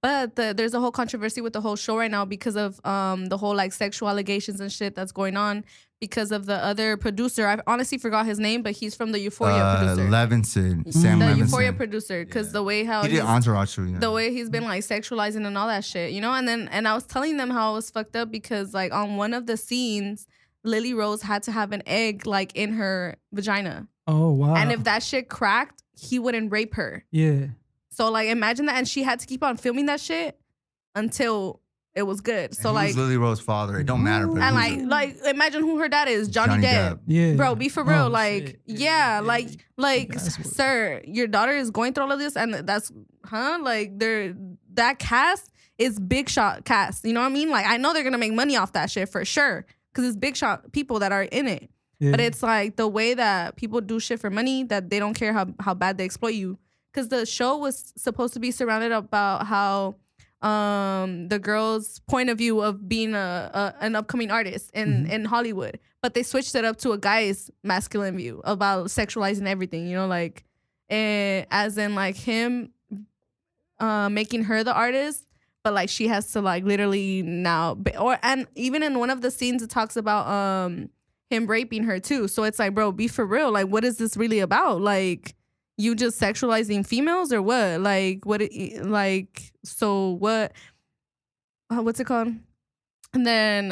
But there's a whole controversy with the whole show right now because of the whole like sexual allegations and shit that's going on because of the other producer. I honestly forgot his name, but he's from the Euphoria producer. Levinson, Sam The Levinson. Euphoria producer, because the way how He did Entourage too. Yeah. the way he's been like sexualizing and all that shit, you know. And I was telling them how it was fucked up because like on one of the scenes, Lily Rose had to have an egg like in her vagina, Oh wow. and if that shit cracked, he wouldn't rape her. Yeah. So like imagine that, and she had to keep on filming that shit until it was good. So And like, who's Lily Rose's father? It don't matter. But and who's- like imagine who her dad is, Johnny Depp. Yeah. Bro, be for real. Oh, like, shit. yeah, like, That's what- sir, your daughter is going through all of this, and that's, like, that cast is big shot cast. You know what I mean? Like, I know they're gonna make money off that shit for sure, because it's big shot people that are in it. Yeah. But it's like the way that people do shit for money, that they don't care how bad they exploit you. Because the show was supposed to be surrounded about how the girl's point of view of being an upcoming artist in Hollywood, but they switched it up to a guy's masculine view about sexualizing everything, you know, like as in like him making her the artist, but like she has to like literally now and even in one of the scenes it talks about him raping her too. So it's like, bro, be for real. Like, what is this really about? Like, you just sexualizing females or what? Like, so what? What's it called? And then,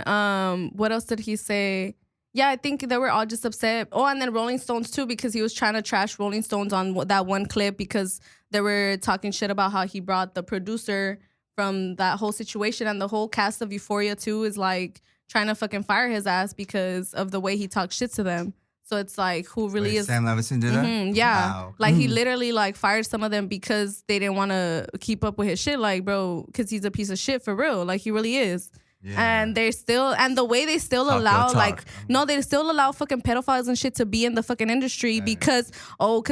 what else did he say? Yeah, I think they were all just upset. Oh, and then Rolling Stones too, because he was trying to trash Rolling Stones on that one clip because they were talking shit about how he brought the producer from that whole situation, and the whole cast of Euphoria too is like trying to fucking fire his ass because of the way he talks shit to them. So it's like, who really Wait, is Sam Levinson did that? yeah. Wow. Like he literally like fired some of them because they didn't want to keep up with his shit. Like, bro, because he's a piece of shit for real. Like he really is. Yeah. And they're still, and the way they still Talk your allow, talk. like, no, they still allow fucking pedophiles and shit to be in the fucking industry because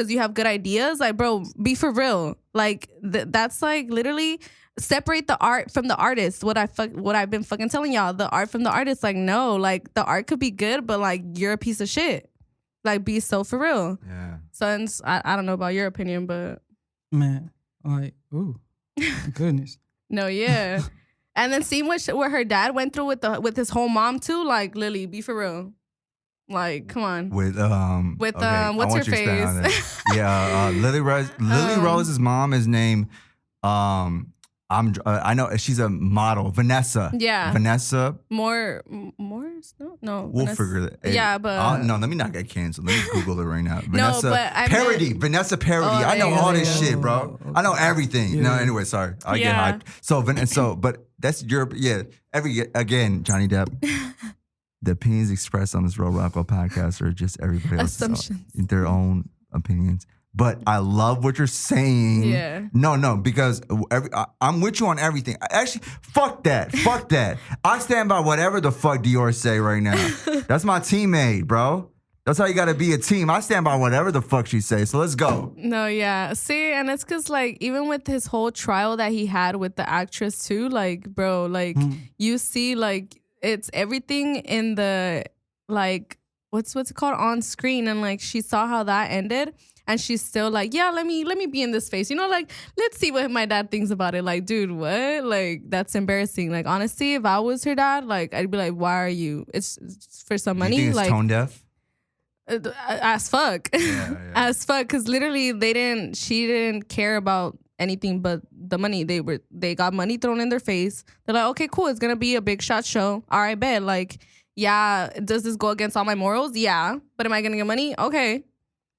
you have good ideas. Like, bro, be for real. Like, that's like literally separate the art from the artist. What I've been fucking telling y'all, the art from the artist. Like, no, like the art could be good, but like you're a piece of shit. Like, be so for real. Yeah. So I don't know about your opinion, but Man, like, ooh, goodness. no, yeah. And then seeing what her dad went through with his whole mom too. Like, Lily, be for real. Like, come on. With what's I want her you to expand on face? that. Yeah, Lily Rose's mom is named I know she's a model, Vanessa. Yeah. Vanessa. More no. We'll Vanessa- figure that. Yeah, but no, let me not get canceled. Let me Google it right now. Vanessa but I Parody. Vanessa Parody. Oh, I know there you all go, this there you shit, bro. I know everything. Yeah. No, anyway, sorry. I get Yeah. hyped. But that's your again, Johnny Depp. The opinions expressed on this Rockwell podcast are just everybody else's Assumptions. their own opinions. But I love what you're saying. Yeah. No, because I'm with you on everything. Actually, fuck that. Fuck that. I stand by whatever the fuck Dior say right now. That's my teammate, bro. That's how you got to be a team. I stand by whatever the fuck she say. So let's go. No, yeah. See, and it's because, like, even with his whole trial that he had with the actress, too, like, bro, like, you see, like, it's everything in the, like, what's it called, on screen. And, like, she saw how that ended. And she's still like, yeah, let me be in this face. You know, like, let's see what my dad thinks about it. Like, dude, what? Like, that's embarrassing. Like, honestly, if I was her dad, like, I'd be like, why are you? It's for some money. You think it's like, tone deaf? as fuck. Yeah. As fuck. Because literally she didn't care about anything but the money. They got money thrown in their face. They're like, okay, cool. It's going to be a big shot show. All right, bet. Like, yeah, does this go against all my morals? Yeah. But am I going to get money? Okay.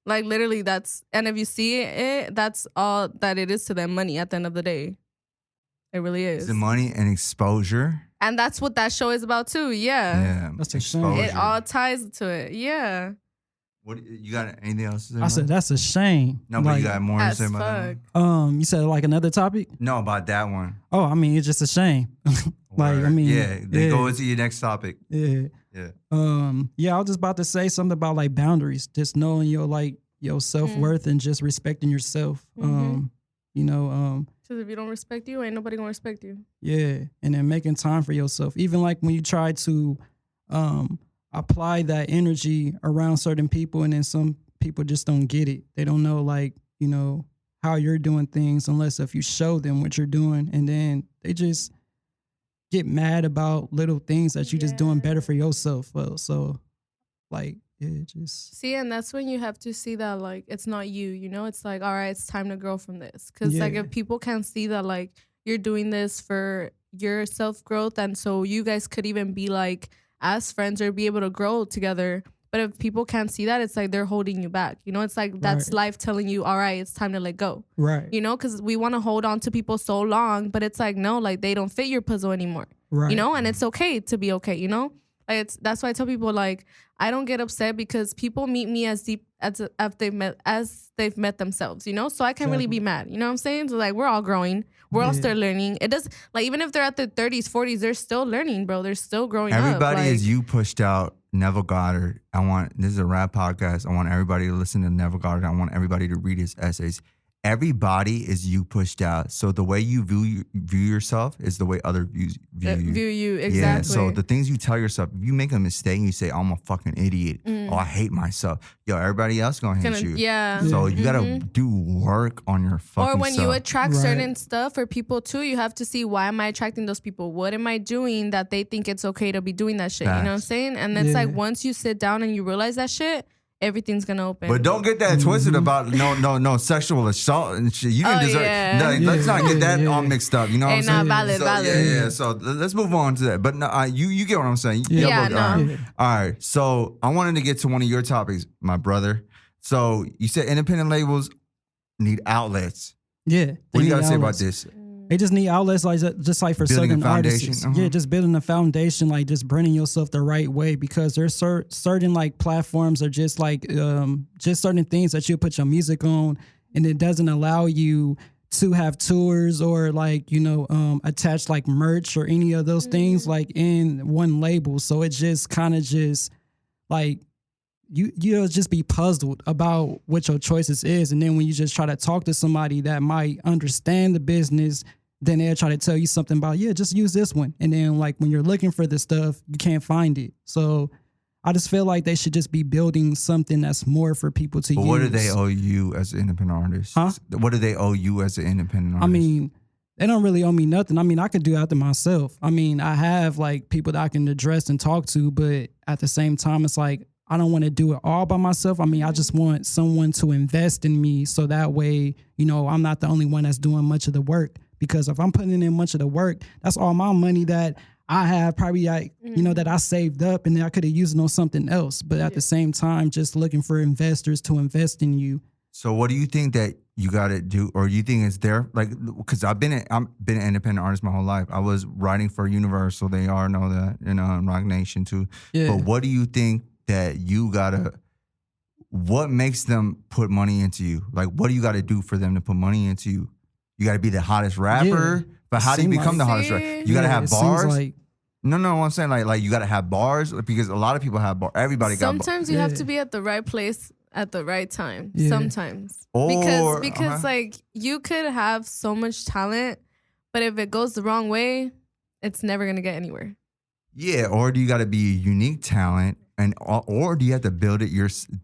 Like, literally, and if you see it, that's all that it is to them, money at the end of the day. It really is. The money and exposure. And that's what that show is about, too. Yeah. Yeah. That's a shame. exposure. It all ties to it. Yeah. What you got? Anything else to say? I said that's a shame. no, but Like, you got more to As say about that? fuck. One? You said like another topic? No, about that one. Oh, I mean, it's just a shame. Like, I Word. mean, yeah. Then go into your next topic. Yeah. Yeah. Yeah, I was just about to say something about like boundaries, just knowing your self-worth and just respecting yourself. You know, Because if you don't respect you, ain't nobody gonna respect you. yeah, and then making time for yourself. Even like when you try to apply that energy around certain people, and then some people just don't get it. They don't know, like, you know, how you're doing things unless if you show them what you're doing, and then they just get mad about little things that you just doing better for yourself. Well, so like, yeah, just See, and that's when you have to see that, like, it's not you, you know? It's like, all right, it's time to grow from this. Because, like, Yeah. if people can't see that, like, you're doing this for your self-growth, and so you guys could even be, like, as friends or be able to grow together. But if people can't see that, it's like they're holding you back. You know, it's like that's Right. life telling you, all right, it's time to let go. right, You know, because we want to hold on to people so long, but it's like, no, like, they don't fit your puzzle anymore. right. You know, and it's okay to be okay, you know? Like, that's why I tell people, like, I don't get upset because people meet me as deep as they've met themselves, you know? So I can't really be mad. You know what I'm saying? So, like, we're all growing. We're all still learning. It does, like, even if they're at their 30s, 40s, they're still learning, bro. They're still growing up. Everybody Like, is you pushed out. Neville Goddard. This is a rap podcast. I want everybody to listen to Neville Goddard. I want everybody to read his essays. Everybody is you pushed out. So the way you view yourself is the way others view you. View you, Yeah, exactly. so the things you tell yourself, if you make a mistake and you say, I'm a fucking idiot. Oh, I hate myself. Yo, everybody else gonna hate you. Yeah. So you gotta do work on your fucking Or when self. you attract Right. certain stuff or people too, you have to see, why am I attracting those people? What am I doing that they think it's okay to be doing that shit? You know what I'm Facts. saying? And it's Yeah. like, once you sit down and you realize that shit, everything's gonna open. But don't get that twisted about no sexual assault and shit. You didn't Oh, deserve. yeah. No, let's not get that Yeah. all mixed up. You know what I'm Hey, saying? nah, valid, so, valid. Yeah. So let's move on to that. But no, you get what I'm saying. Yeah, both- no. all right. All right. So I wanted to get to one of your topics, my brother. So you said independent labels need outlets. Yeah. What they do you got to need say about outlets. this? They just need outlets, like just like for Building a certain foundation, artists. uh-huh. Yeah, just building a foundation, like just branding yourself the right way, because there's certain like platforms are just like just certain things that you put your music on, and it doesn't allow you to have tours or like, you know, attach like merch or any of those things like in one label. So it just kind of just like you'll just be puzzled about what your choices is. And then when you just try to talk to somebody that might understand the business, then they'll try to tell you something about, yeah, just use this one. And then like when you're looking for this stuff, you can't find it. So I just feel like they should just be building something that's more for people to But use. what do they owe you as an independent artist? Huh? What do they owe you as an independent artist? I mean, they don't really owe me nothing. I mean, I could do after myself. I mean, I have like people that I can address and talk to, but at the same time, it's like, I don't want to do it all by myself. I mean, I just want someone to invest in me so that way, you know, I'm not the only one that's doing much of the work. Because if I'm putting in much of the work, that's all my money that I have probably, like, you know, that I saved up, and then I could have used it on something else. But at the same time, just looking for investors to invest in you. So what do you think that you got to do, or you think it's there? Like, because I've been an independent artist my whole life. I was writing for Universal. They are know that, you know, and Rock Nation too. Yeah. But what do you think that you gotta? What makes them put money into you? Like, what do you got to do for them to put money into you? You got to be the hottest rapper. Yeah. But how do you Seem become like- the hottest rapper? You got to Yeah, have it seems bars. like- No, I'm saying like you got to have bars, because a lot of people have bars. Everybody got bars. Sometimes you have Yeah. to be at the right place at the right time. Yeah. Sometimes. Or- because uh-huh. like, you could have so much talent, but if it goes the wrong way, it's never gonna get anywhere. Yeah, or do you got to be a unique talent, or do you have to build it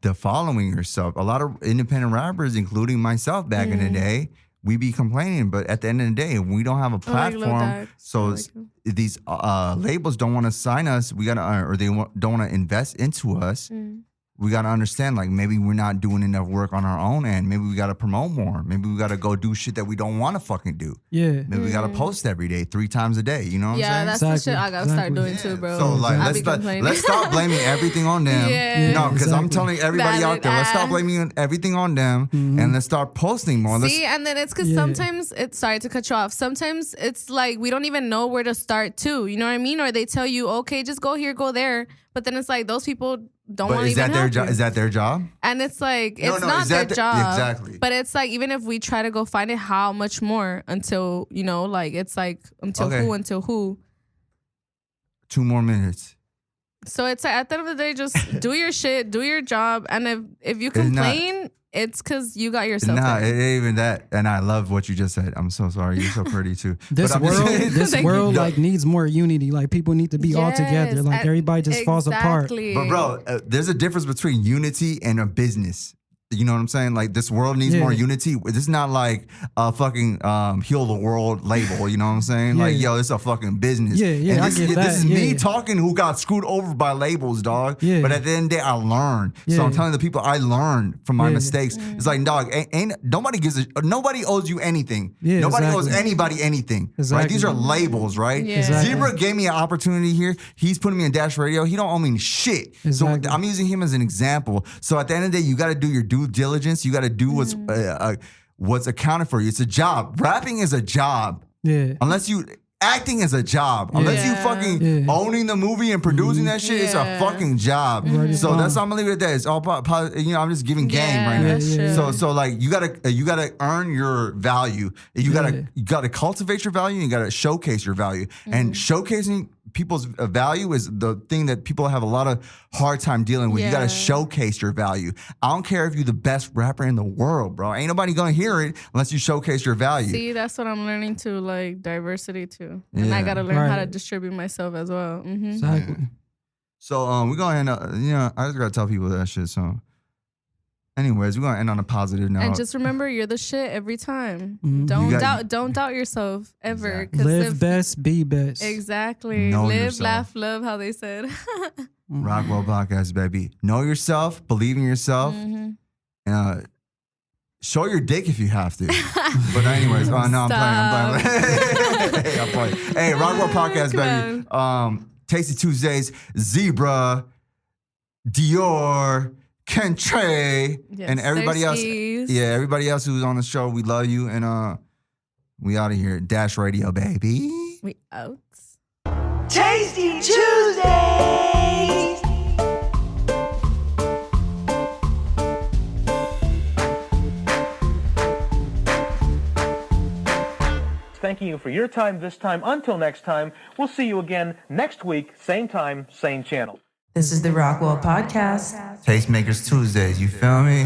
the following yourself? A lot of independent rappers, including myself back in the day, we be complaining, but at the end of the day, we don't have a like Lil platform. Durk. So I like him. these labels don't want to sign us. We gotta, or they don't want to invest into us. We gotta understand, like, maybe we're not doing enough work on our own end. Maybe we gotta promote more. Maybe we gotta go do shit that we don't want to fucking do. Yeah. Maybe we gotta post every day, 3 times a day. You know what Yeah, I'm that's saying? the shit I gotta start Exactly. doing too, bro. So like, I be complaining. let's stop blaming everything on them. Yeah. No, because I'm Exactly. telling everybody out Valid. there, let's stop blaming everything on them and let's start posting more. Let's, See, and then it's because Yeah. sometimes it's, sorry to cut you off, sometimes it's like we don't even know where to start too. You know what I mean? Or they tell you, okay, just go here, go there. But then it's like those people don't But want to is that even their help job? you. Is that their job? And it's like, No, it's no, not is their that job. exactly. But it's like, even if we try to go find it, how much more until, you know, like, it's like, until who? 2 more minutes. So it's like, at the end of the day, just do your shit, do your job. And if you complain, it's because you got yourself Nah, there. it ain't even that. And I love what you just said. I'm so sorry. You're so pretty too. This But I'm just world, saying- this world like needs more unity. Like people need to be all together. Like everybody just falls apart. But bro, there's a difference between unity and a business. You know what I'm saying? Like this world needs more unity. This is not like a fucking heal the world label. You know what I'm saying? Like, yo, it's a fucking business. Yeah, yeah, And I this, get that. this is me Yeah. talking who got screwed over by labels, dog. Yeah. But at the end of the day, I learned. So I'm telling the people I learned from my mistakes. It's like, dog, ain't nobody owes you anything. Yeah, nobody exactly. owes anybody anything. Right? Exactly. These are labels, right? Yeah. Exactly. Zebra gave me an opportunity here. He's putting me in Dash Radio. He don't owe me shit. Exactly. So I'm using him as an example. So at the end of the day, you got to do your due diligence. You got to do what's accounted for you. It's a job. Rapping is a job. Yeah. Acting is a job. Unless you fucking owning the movie and producing that shit, it's a fucking job. So that's I'm gonna leave it at that. It's all I'm just giving game right now. that's true. So like you gotta earn your value. You gotta cultivate your value. And you gotta showcase your value. And showcasing people's value is the thing that people have a lot of hard time dealing with. You gotta showcase your value. I don't care if you're the best rapper in the world, bro. Ain't nobody gonna hear it unless you showcase your value. See, that's what I'm learning to, like, diversity too. And I gotta learn how to distribute myself as well. Mm-hmm. Exactly. So we're gonna end I just gotta tell people that shit. So anyways, we're gonna end on a positive note. And just remember, you're the shit every time. Mhm. Don't doubt yourself ever. Exactly. 'Cause Live best, be best. Exactly. Know Live, yourself. laugh, love, how they said. Rockwell Podcast, baby. Know yourself, believe in yourself, and show your dick if you have to. But anyways, I'm playing. Hey, I'm playing. Hey, Rockwell Podcast, baby. Tasty Tuesdays, Zebra, Dior, Ken Trey, and everybody else. Yeah, everybody else who's on the show, we love you, and we out of here. Dash Radio, baby. We out. Tasty Tuesdays! Thanking you for your time this time. Until next time, we'll see you again next week, same time, same channel. This is the Rockwell Podcast. Tastemakers Tuesdays, you feel me?